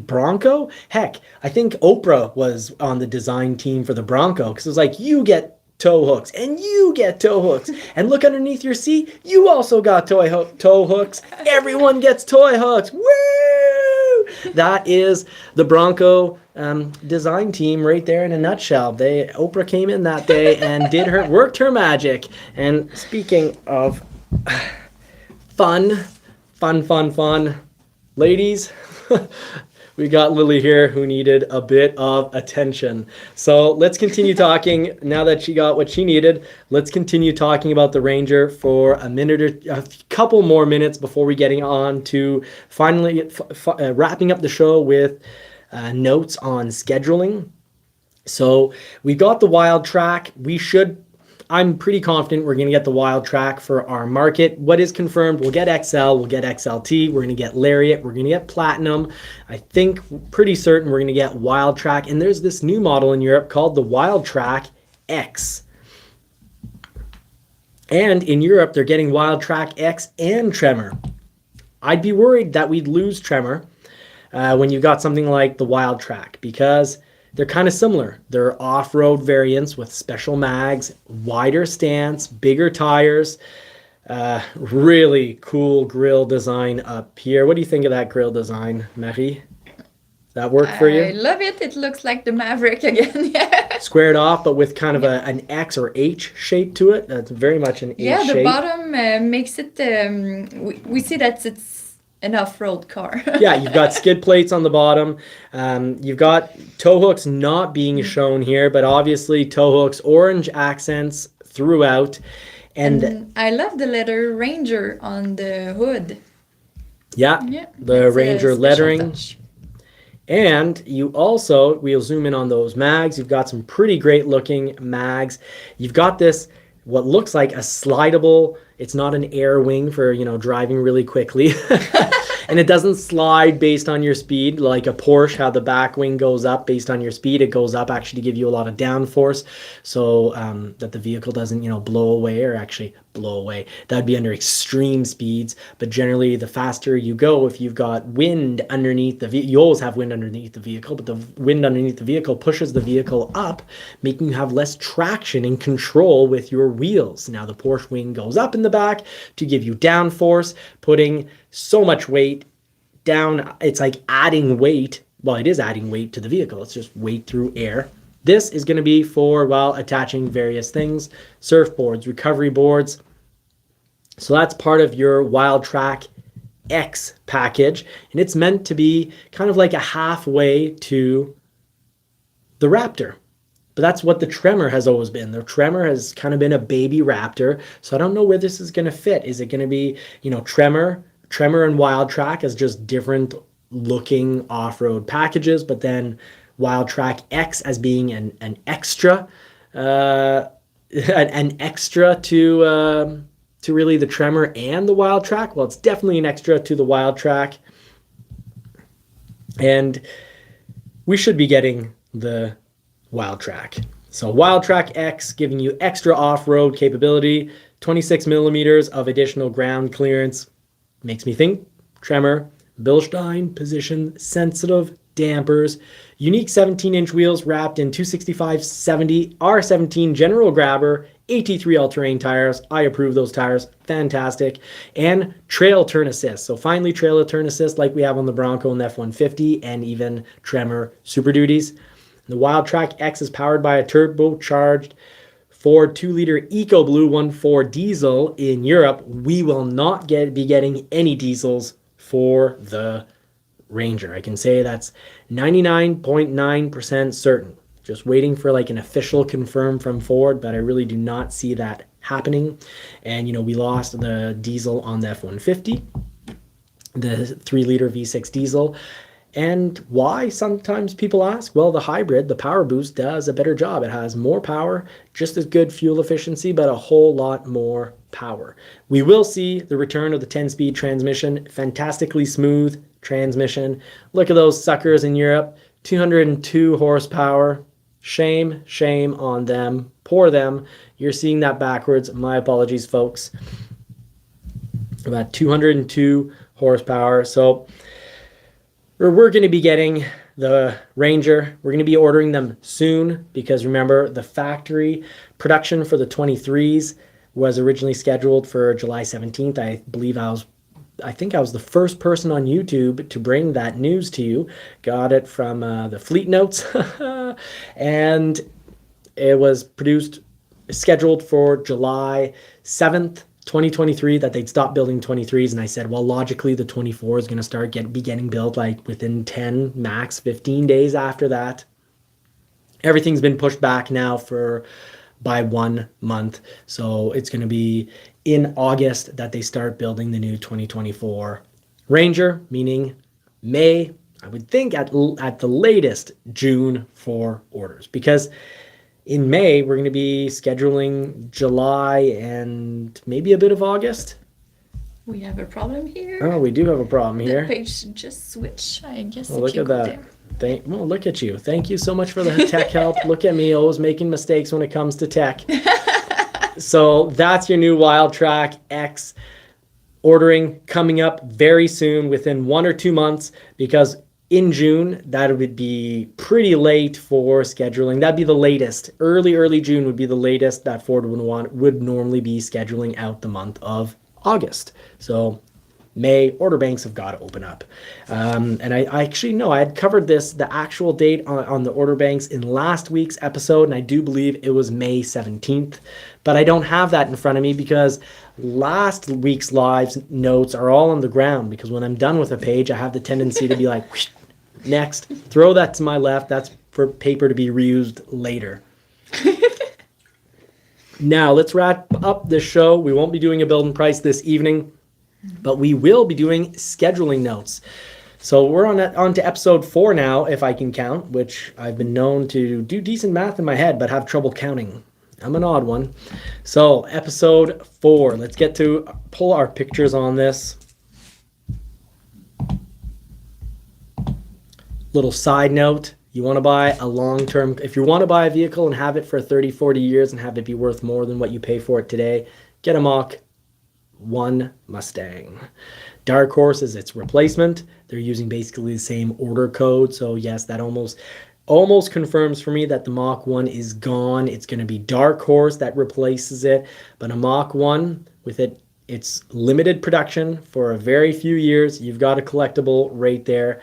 Bronco? Heck, I think Oprah was on the design team for the Bronco because it was like, you get tow hooks and you get tow hooks. And look underneath your seat, you also got tow hooks. Everyone gets toy hooks. Woo! That is the Bronco design team right there in a nutshell. Oprah came in that day and worked her magic. And speaking of fun, ladies, we got Lily here who needed a bit of attention. So let's continue talking. Now that she got what she needed, let's continue talking about the Ranger for a couple more minutes before we getting on to finally wrapping up the show with notes on scheduling. So we got the Wild Track. I'm pretty confident we're going to get the Wild Track for our market. What is confirmed, we'll get XL, we'll get XLT, we're going to get Lariat, we're going to get Platinum. I think pretty certain we're going to get Wild Track. And there's this new model in Europe called the Wild Track X. And in Europe, they're getting Wild Track X and Tremor. I'd be worried that we'd lose Tremor when you've got something like the Wild Track, because they're kind of similar. They're off-road variants with special mags, wider stance, bigger tires, really cool grille design up here. What do you think of that grille design, Marie? Does that work for you? I love it. It looks like the Maverick again. Yeah. Squared off, but with kind of an X or H shape to it. That's very much an H shape. Yeah, the bottom makes it, we see that it's an off-road car. Yeah, you've got skid plates on the bottom. You've got tow hooks not being shown here, but obviously tow hooks, orange accents throughout. And I love the letter Ranger on the hood. Yeah, the Ranger lettering. Touch. And you also, we'll zoom in on those mags. You've got some pretty great looking mags. You've got this, what looks like a slidable, it's not an air wing for, driving really quickly. And it doesn't slide based on your speed like a Porsche, how the back wing goes up based on your speed. It goes up actually to give you a lot of downforce so that the vehicle doesn't, blow away or actually blow away. That'd be under extreme speeds. But generally, the faster you go, if you've got wind underneath the vehicle, you always have wind underneath the vehicle, but the wind underneath the vehicle pushes the vehicle up, making you have less traction and control with your wheels. Now, the Porsche wing goes up in the back to give you downforce, putting so much weight down. It's like adding weight. Well, it is adding weight to the vehicle. It's just weight through air. This is going to be for, attaching various things, surfboards, recovery boards. So that's part of your Wild Track X package. And it's meant to be kind of like a halfway to the Raptor. But that's what the Tremor has always been. The Tremor has kind of been a baby Raptor. So I don't know where this is going to fit. Is it going to be, Tremor and Wild Track as just different looking off-road packages, but then Wild Track X as being an extra, an extra to really the Tremor and the Wild Track? Well, it's definitely an extra to the Wild Track, and we should be getting the Wild Track. So Wild Track X giving you extra off-road capability, 26 millimeters of additional ground clearance. Makes me think Tremor, Bilstein position sensitive dampers, unique 17-inch wheels wrapped in 265/70 R17 general grabber, AT3 all-terrain tires. I approve those tires. Fantastic. And trail turn assist. So finally trail turn assist like we have on the Bronco and the F-150 and even Tremor Super Duties. The Wild Track X is powered by a turbocharged Ford 2-liter EcoBlue 1.4 diesel in Europe. We will not be getting any diesels for the Ranger. I can say that's 99.9% certain. Just waiting for like an official confirm from Ford, but I really do not see that happening. And, we lost the diesel on the F-150, the 3-liter V6 diesel. And why? Sometimes people ask. Well, the hybrid, the Power Boost, does a better job. It has more power, just as good fuel efficiency, but a whole lot more power. We will see the return of the 10-speed transmission, fantastically smooth, transmission. Look at those suckers in Europe, 202 horsepower. Shame on them. Poor them. You're seeing that backwards. My apologies, folks. About 202 horsepower. So we're going to be getting the Ranger. We're going to be ordering them soon because remember, the factory production for the 23s was originally scheduled for July 17th. I think I was the first person on YouTube to bring that news to you. Got it from the Fleet Notes. And it was scheduled for July 7th, 2023, that they'd stop building 23s. And I said, well, logically, the 24 is going to be getting built like within 10, max 15 days after that. Everything's been pushed back now by 1 month. So it's going to be in August that they start building the new 2024 Ranger, meaning May, I would think at the latest June for orders. Because in May, we're going to be scheduling July and maybe a bit of August. We have a problem here. Oh, we do have a problem here. The page just switched, I guess. Oh, look at that. Well, look at you. Thank you so much for the tech help. Look at me, always making mistakes when it comes to tech. So that's your new Wildtrak X ordering coming up very soon, within 1 or 2 months, because in June, that would be pretty late for scheduling. That'd be the latest. Early June would be the latest that Ford would normally be scheduling out the month of August. So May, order banks have got to open up. And I actually know I had covered the actual date on the order banks in last week's episode, and I do believe it was May 17th. But I don't have that in front of me because last week's live notes are all on the ground, because when I'm done with a page, I have the tendency to be like, whoosh, next, throw that to my left. That's for paper to be reused later. Now, let's wrap up this show. We won't be doing a build and price this evening, but we will be doing scheduling notes. So we're on to episode 4 now, if I can count, which I've been known to do decent math in my head, but have trouble counting. I'm an odd one. So episode 4, let's get to pull our pictures on this. Little side note, you want to buy a long-term, if you want to buy a vehicle and have it for 30, 40 years and have it be worth more than what you pay for it today, get a Mach 1 Mustang. Dark Horse is its replacement. They're using basically the same order code. So yes, that almost confirms for me that the Mach 1 is gone. It's going to be Dark Horse that replaces it. But a Mach 1 with it's limited production for a very few years. You've got a collectible right there.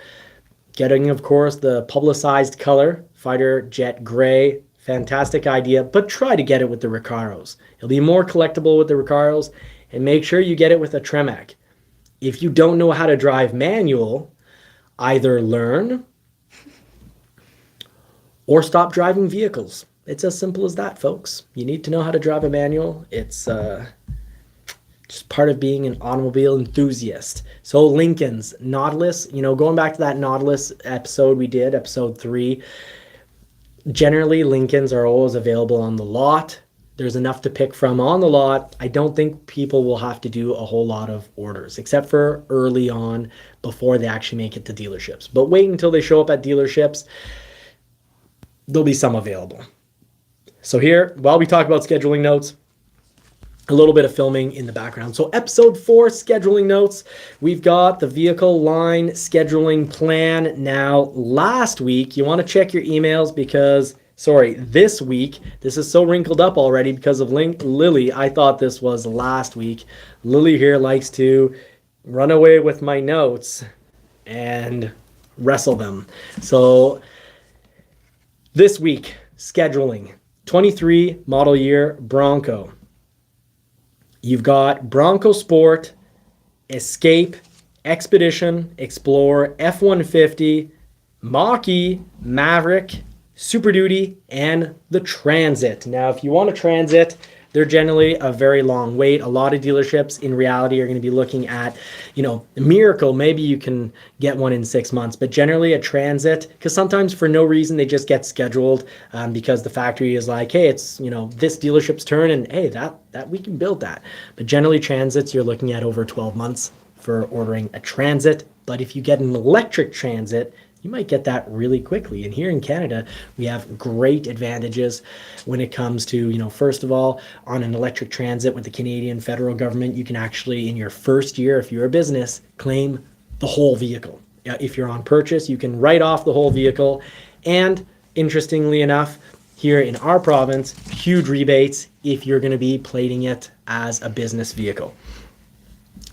Getting, of course, the publicized color, Fighter Jet Gray. Fantastic idea, but try to get it with the Recaros. It'll be more collectible with the Recaros. And make sure you get it with a Tremec. If you don't know how to drive manual, either learn or stop driving vehicles. It's as simple as that, folks. You need to know how to drive a manual. It's just part of being an automobile enthusiast. So Lincoln's Nautilus, going back to that Nautilus episode we did, episode 3, generally Lincolns are always available on the lot. There's enough to pick from on the lot. I don't think people will have to do a whole lot of orders, except for early on before they actually make it to dealerships. But wait until they show up at dealerships. There'll be some available. So here, while we talk about scheduling notes, a little bit of filming in the background. So episode 4, scheduling notes. We've got the vehicle line scheduling plan. Now, last week, you want to check your emails because... this week, this is so wrinkled up already because of Lily. I thought this was last week. Lily here likes to run away with my notes and wrestle them. So this week, scheduling, 23 model year Bronco. You've got Bronco Sport, Escape, Expedition, Explorer, F-150, Mach-E, Maverick, Super Duty, and the Transit. Now, if you want a Transit, they're generally a very long wait. A lot of dealerships in reality are going to be looking at, Miracle, maybe you can get one in 6 months, but generally a Transit, because sometimes for no reason they just get scheduled because the factory is like, hey, it's, this dealership's turn, and hey, that we can build that. But generally Transits, you're looking at over 12 months for ordering a Transit. But if you get an electric Transit, you might get that really quickly. And here in Canada, we have great advantages when it comes to, first of all, on an electric Transit with the Canadian federal government, you can actually, in your first year, if you're a business, claim the whole vehicle. If you're on purchase, you can write off the whole vehicle. And interestingly enough, here in our province, huge rebates if you're going to be plating it as a business vehicle.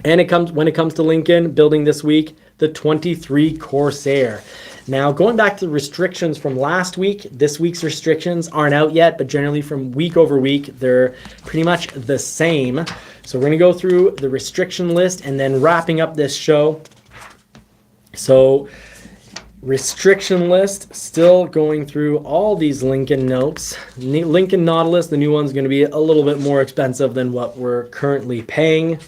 And when it comes to Lincoln building this week, the 23 Corsair. Now, going back to the restrictions from last week, this week's restrictions aren't out yet, but generally from week over week, they're pretty much the same. So we're going to go through the restriction list and then wrapping up this show. So restriction list, still going through all these Lincoln notes. Lincoln Nautilus, the new one's going to be a little bit more expensive than what we're currently paying.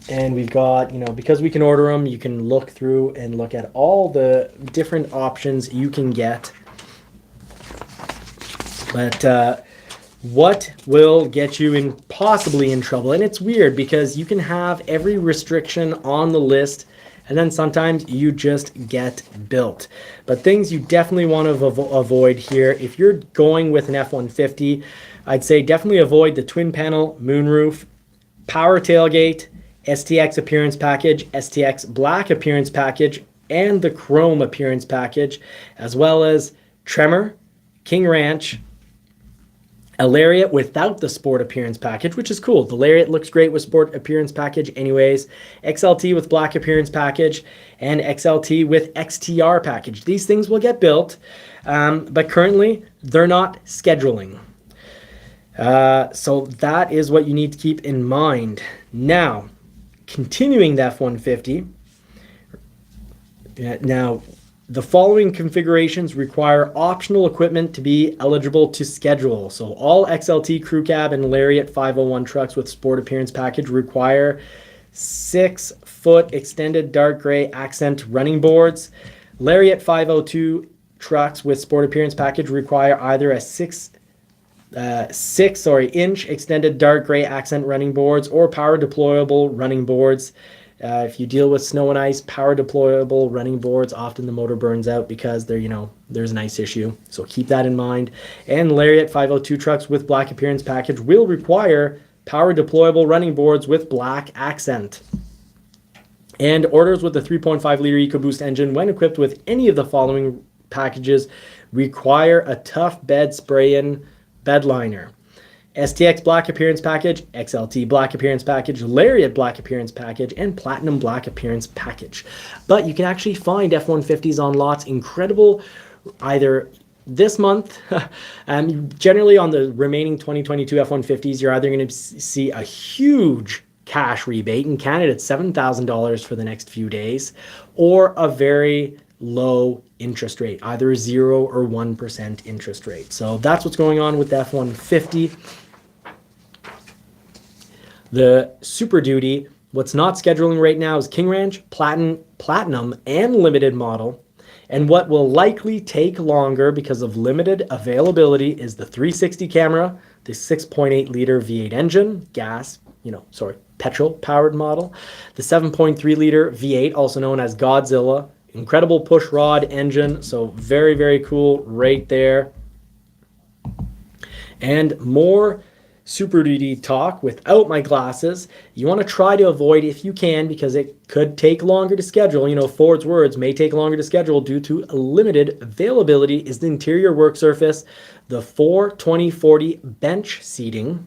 And we've got, because we can order them, you can look through and look at all the different options you can get. But what will get you possibly in trouble? And it's weird because you can have every restriction on the list, and then sometimes you just get built. But things you definitely want to avoid here, if you're going with an F-150, I'd say definitely avoid the twin panel moonroof, power tailgate, STX appearance package, STX black appearance package, and the chrome appearance package, as well as Tremor, King Ranch, a Lariat without the sport appearance package, which is cool. The Lariat looks great with sport appearance package anyways, XLT with black appearance package, and XLT with XTR package. These things will get built, but currently they're not scheduling. So that is what you need to keep in mind. Now, continuing the F-150, now the following configurations require optional equipment to be eligible to schedule. So all XLT Crew Cab and Lariat 501 trucks with sport appearance package require 6-foot extended dark gray accent running boards. Lariat 502 trucks with sport appearance package require either a 6-inch extended dark gray accent running boards or power deployable running boards. If you deal with snow and ice, power deployable running boards, often the motor burns out because there's an ice issue. So keep that in mind. And Lariat 502 trucks with black appearance package will require power deployable running boards with black accent. And orders with the 3.5 liter EcoBoost engine, when equipped with any of the following packages, require a tough bed spray-in bed liner. STX black appearance package, XLT black appearance package, Lariat black appearance package, and Platinum black appearance package. But you can actually find F-150s on lots incredible either this month, and generally on the remaining 2022 F-150s, you're either going to see a huge cash rebate. In Canada, it's $7,000 for the next few days, or a very low interest rate, either 0 or 1% interest rate. So that's what's going on with the F-150. The Super Duty, what's not scheduling right now is King Ranch, Platinum, and Limited model. And what will likely take longer because of limited availability is the 360 camera, the 6.8 liter V8 engine, petrol powered model, the 7.3 liter V8, also known as Godzilla, incredible push rod engine, so very, very cool right there. And more Super Duty talk without my glasses. You want to try to avoid if you can, because it could take longer to schedule. Ford's words, may take longer to schedule due to limited availability, is the interior work surface, the 420/40 bench seating,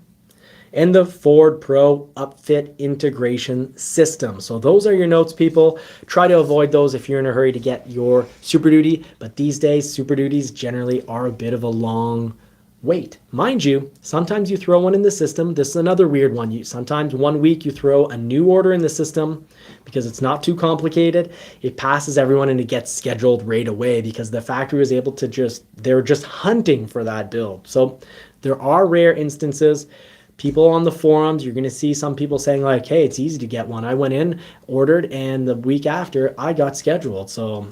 and the Ford Pro Upfit integration system. So those are your notes, people. Try to avoid those if you're in a hurry to get your Super Duty. But these days, Super Duties generally are a bit of a long wait. Mind you, sometimes you throw one in the system. This is another weird one. Sometimes 1 week you throw a new order in the system because it's not too complicated. It passes everyone and it gets scheduled right away because the factory was able to they're just hunting for that build. So there are rare instances. People on the forums, you're going to see some people saying like, hey, it's easy to get one. I went in, ordered, and the week after I got scheduled. So,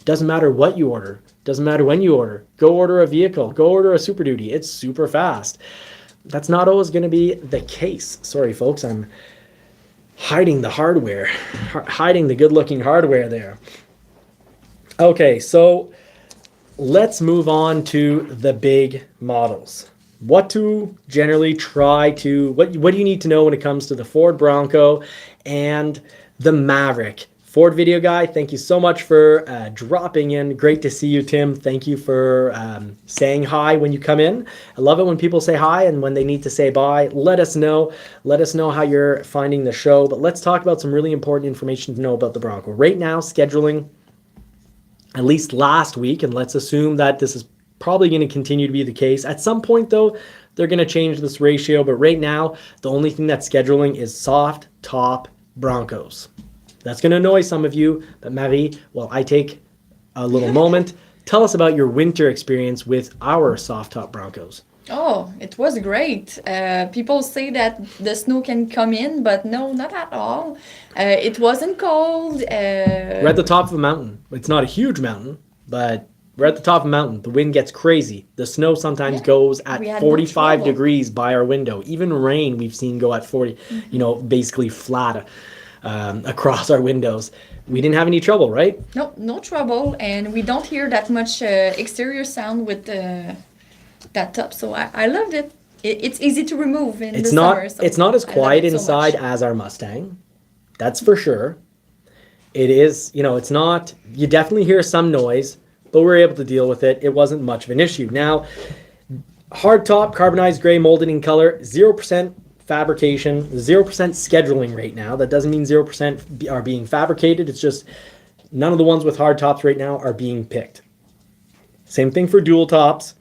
doesn't matter what you order. Doesn't matter when you order. Go order a vehicle. Go order a Super Duty. It's super fast. That's not always going to be the case. Sorry, folks. I'm hiding the hardware, hiding the good-looking hardware there. Okay, so let's move on to the big models. What to generally try to, what do you need to know when it comes to the Ford Bronco and the Maverick? Ford video guy, thank you so much for dropping in. Great to see you, Tim. Thank you for saying hi when you come in. I love it when people say hi, and when they need to say bye, let us know. Let us know how you're finding the show. But let's talk about some really important information to know about the Bronco. Right now, scheduling, at least last week, and let's assume that this is probably going to continue to be the case. At some point, though, they're going to change this ratio. But right now, the only thing that's scheduling is soft top Broncos. That's going to annoy some of you. But Marie, well, I take a little moment. Tell us about your winter experience with our soft top Broncos. Oh, it was great. People say that the snow can come in, but no, not at all. It wasn't cold. We're at the top of a mountain. It's not a huge mountain, but we're at the top of a mountain. The wind gets crazy. The snow sometimes goes at 45 degrees by our window. Even rain we've seen go at 40, basically flat across our windows. We didn't have any trouble, right? No trouble. And we don't hear that much exterior sound with that top. So I loved it. It's easy to remove in the summer. So it's not as quiet inside as our Mustang. That's for sure. It is, it's not, you definitely hear some noise, but we're able to deal with it. It wasn't much of an issue. Now, hard top, carbonized gray, molded in color, 0% fabrication, 0% scheduling right now. That doesn't mean 0% are being fabricated. It's just none of the ones with hard tops right now are being picked. Same thing for dual tops.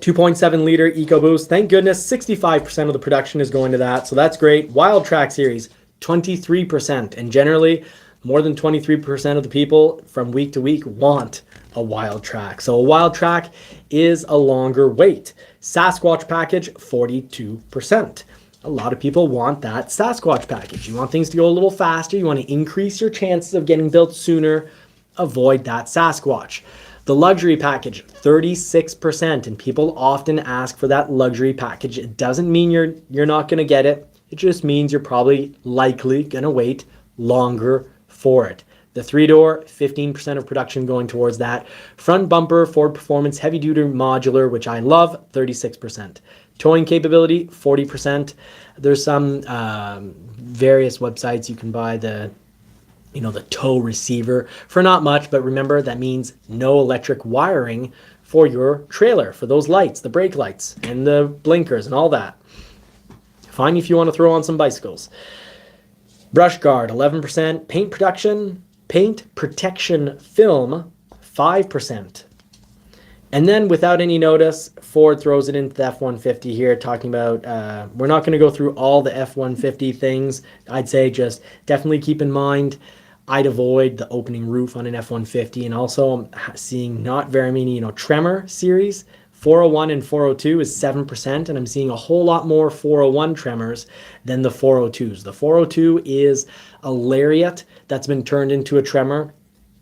2.7 liter EcoBoost. Thank goodness 65% of the production is going to that. So that's great. Wild Track series, 23%. And generally, more than 23% of the people from week to week want a Wild Track. So a Wild Track is a longer wait. Sasquatch package, 42%. A lot of people want that Sasquatch package. You want things to go a little faster. You want to increase your chances of getting built sooner. Avoid that Sasquatch. The luxury package, 36%. And people often ask for that luxury package. It doesn't mean you're not going to get it. It just means you're probably likely going to wait longer for it. The 3-door, 15% of production going towards that. Front bumper, Ford Performance, heavy duty modular, which I love, 36%. Towing capability, 40%. There's some various websites you can buy the tow receiver for not much, but remember that means no electric wiring for your trailer, for those lights, the brake lights and the blinkers and all that. Fine if you want to throw on some bicycles. Brush guard, 11%. Paint protection film, 5%. And then without any notice, Ford throws it into the F-150 here, talking about, we're not going to go through all the F-150 things. I'd say just definitely keep in mind, I'd avoid the opening roof on an F-150. And also I'm seeing not very many, Tremor series. 401 and 402 is 7%, and I'm seeing a whole lot more 401 tremors than the 402s. The 402 is a Lariat that's been turned into a tremor,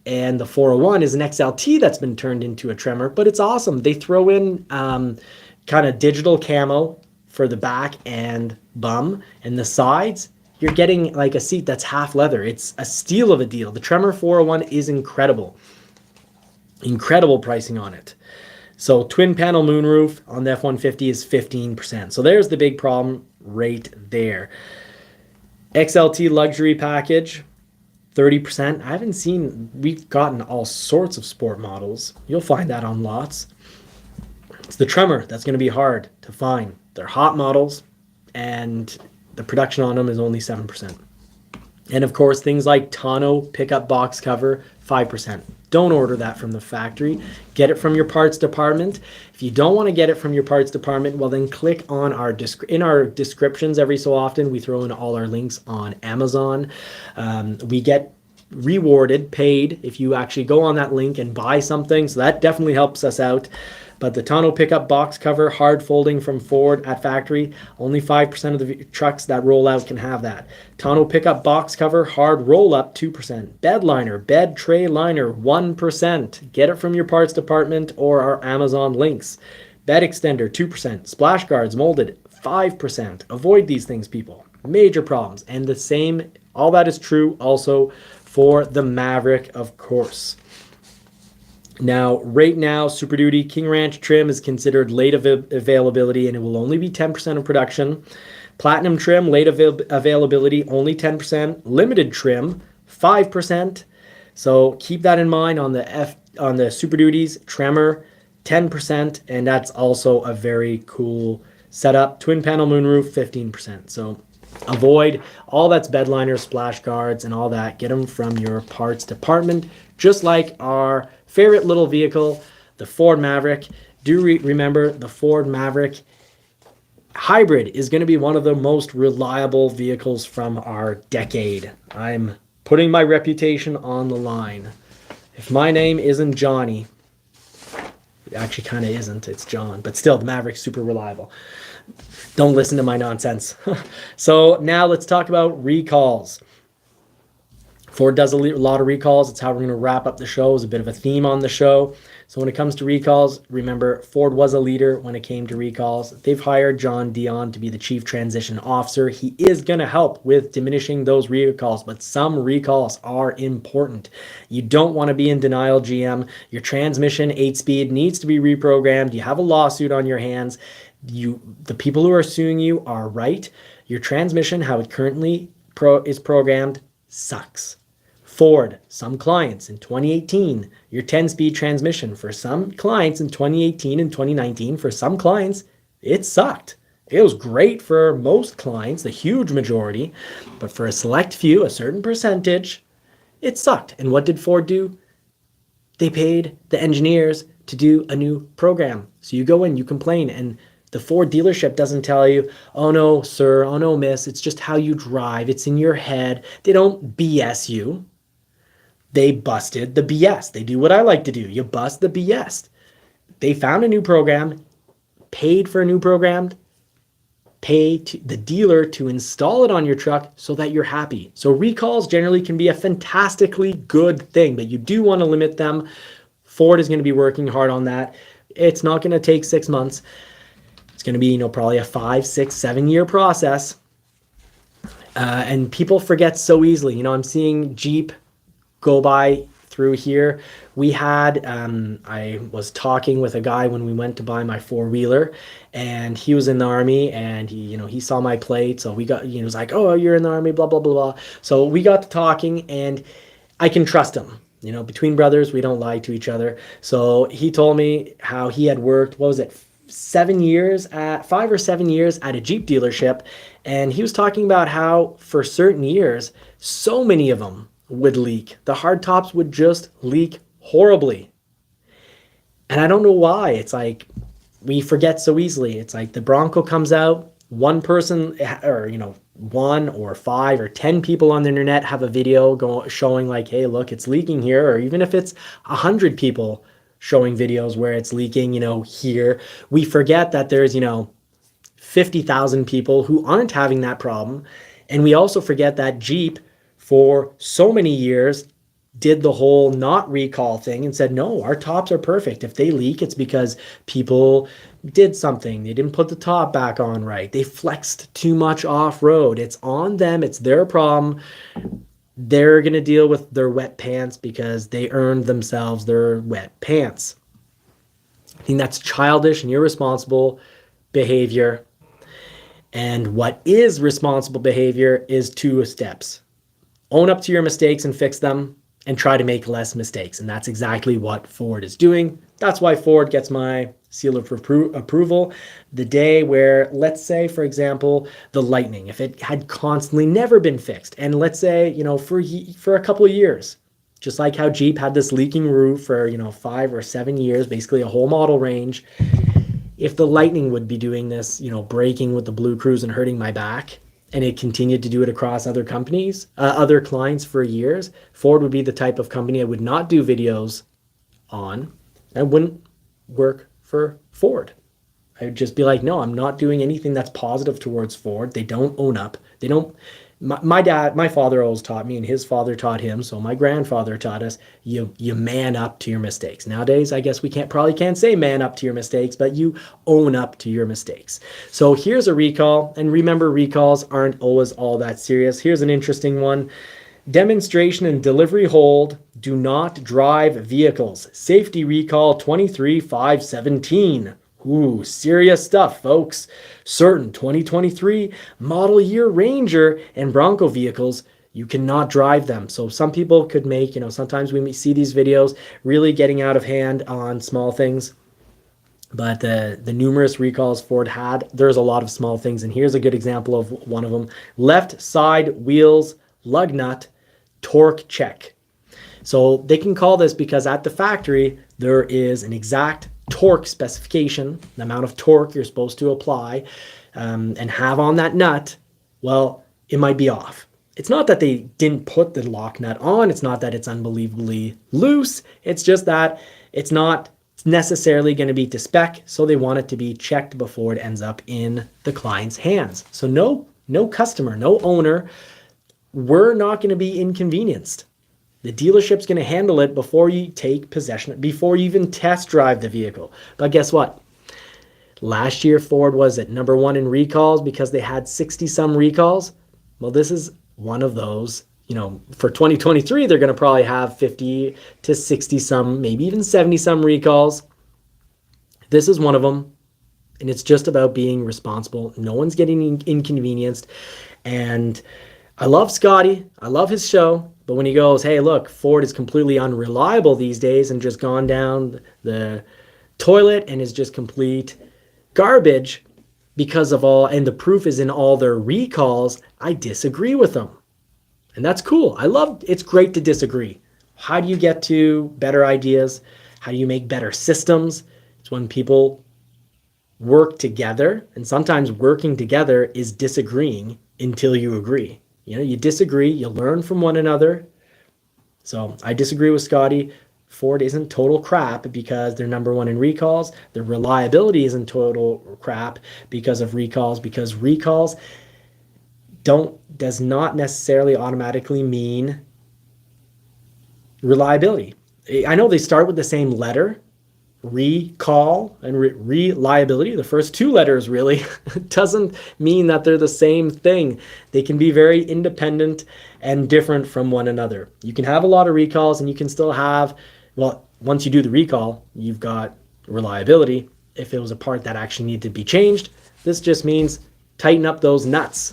and the 401 is an XLT that's been turned into a tremor, but it's awesome. They throw in kind of digital camo for the back and bum, and the sides, you're getting like a seat that's half leather. It's a steal of a deal. The Tremor 401 is incredible. Incredible pricing on it. So twin panel moonroof on the F-150 is 15%. So there's the big problem right there. XLT luxury package, 30%. I haven't seen, we've gotten all sorts of sport models. You'll find that on lots. It's the Tremor that's going to be hard to find. They're hot models, and the production on them is only 7%. And of course, things like tonneau pickup box cover, 5%. Don't order that from the factory. Get it from your parts department. If you don't want to get it from your parts department, well then click on in our descriptions every so often. We throw in all our links on Amazon. We get rewarded, paid, if you actually go on that link and buy something. So that definitely helps us out. But the tonneau pickup box cover, hard folding from Ford at factory, only 5% of the trucks that roll out can have that. Tonneau pickup box cover, hard roll up, 2%. Bed liner, bed tray liner, 1%. Get it from your parts department or our Amazon links. Bed extender, 2%. Splash guards molded, 5%. Avoid these things, people. major problems. And the same, all that is true also for the Maverick, of course. Now, right now, Super Duty King Ranch trim is considered late availability, and it will only be 10% of production. Platinum trim, late availability, only 10%. Limited trim, 5%. So keep that in mind on the Super Duties. Tremor, 10%, and that's also a very cool setup. Twin panel moonroof, 15%. So avoid all that's bedliners, splash guards, and all that. Get them from your parts department, just like our favorite little vehicle, the Ford Maverick. Do remember the Ford Maverick hybrid is going to be one of the most reliable vehicles from our decade. I'm putting my reputation on the line. If my name isn't Johnny, it actually kind of isn't, it's John, but still, the Maverick's super reliable. Don't listen to my nonsense. So now let's talk about recalls. Ford does a lot of recalls. It's how we're going to wrap up the show. It's a bit of a theme on the show. So when it comes to recalls, remember, Ford was a leader when it came to recalls. They've hired John Dion to be the Chief Transition Officer. He is going to help with diminishing those recalls, but some recalls are important. You don't want to be in denial, GM. Your transmission 8-speed needs to be reprogrammed. You have a lawsuit on your hands. The people who are suing you are right. Your transmission, how it currently is programmed, sucks. Ford, some clients in 2018, your 10-speed transmission for some clients in 2018 and 2019, for some clients, it sucked. It was great for most clients, the huge majority, but for a select few, a certain percentage, it sucked. And what did Ford do? They paid the engineers to do a new program. So you go in, you complain, and the Ford dealership doesn't tell you, oh no, sir, oh no, miss, it's just how you drive, it's in your head. They don't BS you. They busted the BS. They do what I like to do. You bust the BS. They found a new program, paid for a new program, pay the dealer to install it on your truck so that you're happy. So recalls generally can be a fantastically good thing, but you do want to limit them. Ford is going to be working hard on that. It's not going to take 6 months. It's going to be, probably a 5, 6, 7-year process. And people forget so easily. I'm seeing Jeep go by through here. We had, I was talking with a guy when we went to buy my 4-wheeler, and he was in the Army, and he saw my plate. So we got, he was like, oh, you're in the Army, blah, blah, blah, blah. So we got to talking, and I can trust him. Between brothers, we don't lie to each other. So he told me how he had worked, 5 or 7 years at a Jeep dealership. And he was talking about how for certain years, so many of them would leak. The hardtops would just leak horribly. And I don't know why. It's like we forget so easily. It's like the Bronco comes out, one person, or 1 or 5 or 10 people on the internet have a video showing like, hey, look, it's leaking here. Or even if it's 100 people showing videos where it's leaking, here, we forget that there's 50,000 people who aren't having that problem. And we also forget that Jeep for so many years did the whole not recall thing and said, no, our tops are perfect. If they leak, it's because people did something. They didn't put the top back on right. They flexed too much off-road. It's on them. It's their problem. They're going to deal with their wet pants because they earned themselves their wet pants. I think that's childish and irresponsible behavior. And what is responsible behavior is 2 steps. Own up to your mistakes and fix them, and try to make less mistakes. And that's exactly what Ford is doing. That's why Ford gets my seal of approval. The day where, let's say, for example, the Lightning, if it had constantly never been fixed, and let's say, for a couple of years, just like how Jeep had this leaking roof for, 5 or 7 years, basically a whole model range, if the Lightning would be doing this, braking with the Blue Cruise and hurting my back, and it continued to do it across other companies, other clients for years, Ford would be the type of company I would not do videos on. I wouldn't work for Ford. I would just be like, no, I'm not doing anything that's positive towards Ford. They don't own up. They don't my father always taught me, and his father taught him. So my grandfather taught us, you man up to your mistakes. Nowadays, I guess we probably can't say man up to your mistakes, but you own up to your mistakes. So here's a recall, and remember, recalls aren't always all that serious. Here's an interesting one. Demonstration and delivery hold, do not drive vehicles. Safety recall 23517. Ooh, serious stuff, folks. Certain 2023 model year Ranger and Bronco vehicles, you cannot drive them. So some people could make, sometimes we see these videos really getting out of hand on small things. But the numerous recalls Ford had, there's a lot of small things. And here's a good example of one of them. Left side wheels, lug nut, torque check. So they can call this because at the factory, there is an exact torque specification, the amount of torque you're supposed to apply and have on that nut. Well, it might be off. It's not that they didn't put the lock nut on. It's not that it's unbelievably loose. It's just that it's not necessarily going to be to spec. So they want it to be checked before it ends up in the client's hands. So no customer, no owner, we're not going to be inconvenienced. The dealership's going to handle it before you take possession, before you even test drive the vehicle. But guess what? Last year, Ford was at number 1 in recalls because they had 60 some recalls. Well, this is one of those. For 2023, they're going to probably have 50 to 60 some, maybe even 70 some recalls. This is one of them. And it's just about being responsible. No one's getting inconvenienced. And I love Scotty. I love his show. But when he goes, hey, look, Ford is completely unreliable these days and just gone down the toilet and is just complete garbage because of all, and the proof is in all their recalls, I disagree with them. And that's cool. It's great to disagree. How do you get to better ideas? How do you make better systems? It's when people work together, and sometimes working together is disagreeing until you agree. You disagree, you learn from one another. So I disagree with Scotty. Ford isn't total crap because they're number 1 in recalls. Their reliability isn't total crap because of recalls, because recalls does not necessarily automatically mean reliability. I know they start with the same letter, recall and reliability, the first 2 letters really doesn't mean that they're the same thing. They can be very independent and different from one another. You can have a lot of recalls and you can still have, well, once you do the recall, you've got reliability. If it was a part that actually needed to be changed, this just means tighten up those nuts,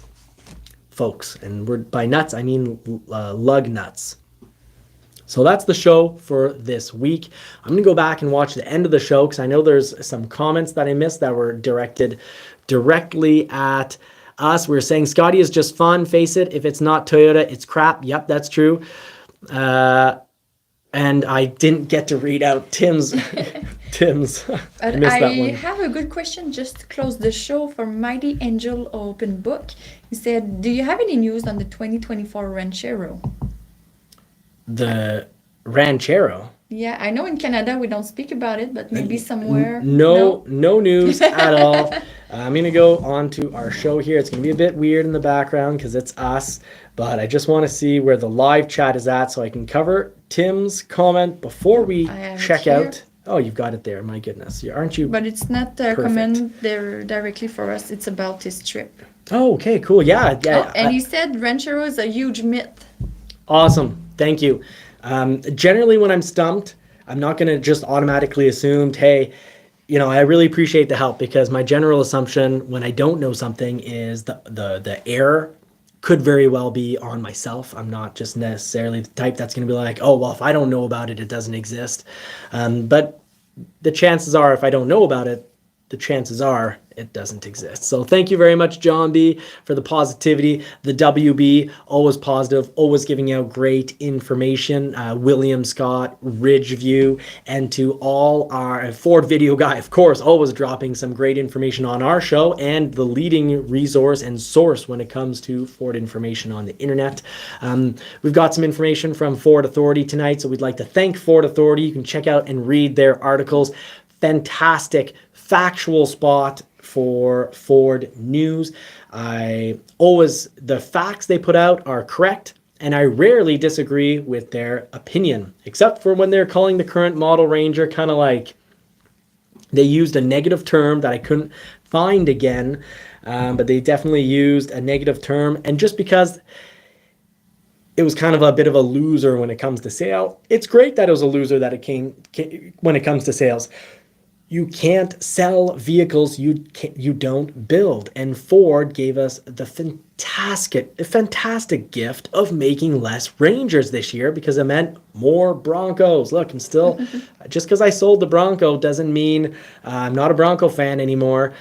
folks. And by nuts, I mean lug nuts. So that's the show for this week. I'm going to go back and watch the end of the show because I know there's some comments that I missed that were directed directly at us. We were saying Scotty is just fun. Face it, if it's not Toyota, it's crap. Yep, that's true. And I didn't get to read out Tim's. I missed that one. I have a good question just to close the show from Mighty Angel Open Book. He said, do you have any news on the 2024 Ranchero? The Ranchero. Yeah, I know in Canada we don't speak about it, but maybe somewhere. No news at all. I'm going to go on to our show here. It's going to be a bit weird in the background because it's us, but I just want to see where the live chat is at so I can cover Tim's comment before we check out. Oh, you've got it there. My goodness. Aren't you? But it's not a comment there directly for us. It's about his trip. Oh, okay, cool. Yeah. And he said Ranchero is a huge myth. Awesome. Thank you. Generally, when I'm stumped, I'm not going to just automatically assume, hey, I really appreciate the help because my general assumption when I don't know something is the error could very well be on myself. I'm not just necessarily the type that's going to be like, oh, well, if I don't know about it, it doesn't exist. But the chances are, if I don't know about it, the chances are it doesn't exist. So thank you very much, John B, for the positivity. The WB, always positive, always giving out great information. William Scott, Ridgeview, and to all our Ford video guy, of course, always dropping some great information on our show and the leading resource and source when it comes to Ford information on the internet. We've got some information from Ford Authority tonight, so we'd like to thank Ford Authority. You can check out and read their articles. Fantastic factual spot for Ford news. The facts they put out are correct, and I rarely disagree with their opinion, except for when they're calling the current model Ranger kind of like, they used a negative term that I couldn't find again, but they definitely used a negative term, and just because it was kind of a bit of a loser when it comes to sale, it's great that it was a loser that it came when it comes to sales. You can't sell vehicles you don't build. And Ford gave us the fantastic gift of making less Rangers this year, because it meant more Broncos. Look, I'm still, just because I sold the Bronco doesn't mean I'm not a Bronco fan anymore.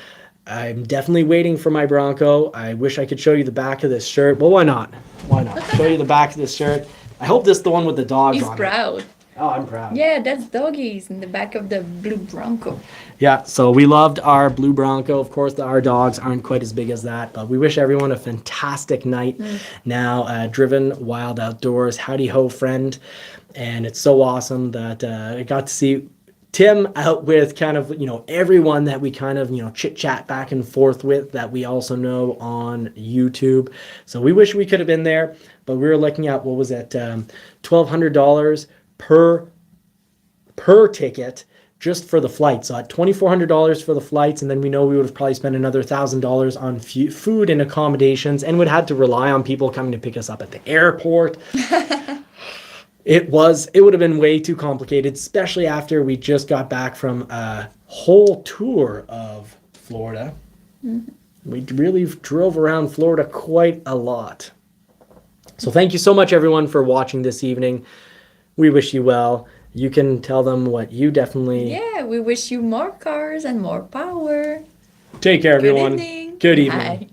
I'm definitely waiting for my Bronco. I wish I could show you the back of this shirt. Well, why not? Why not? Show you the back of this shirt. I hope this is the one with the dogs He's on proud. it. Oh, I'm proud. Yeah, that's doggies in the back of the blue Bronco. Yeah, so we loved our blue Bronco. Of course, our dogs aren't quite as big as that, but we wish everyone a fantastic night. Now, driven wild outdoors, howdy ho, friend. And it's so awesome that I got to see Tim out with kind of, everyone that we kind of, chit chat back and forth with that we also know on YouTube. So we wish we could have been there, but we were looking at, what was it, $1,200 per ticket just for the flight. So at $2,400 for the flights, and then we know we would have probably spent another $1,000 on food and accommodations, and would have to rely on people coming to pick us up at the airport. It would have been way too complicated, especially after we just got back from a whole tour of Florida. We really drove around Florida quite a lot. So thank you so much, everyone, for watching this evening. We wish you well. You can tell them what you definitely... Yeah, we wish you more cars and more power. Take care, everyone. Good evening. Good evening. Bye.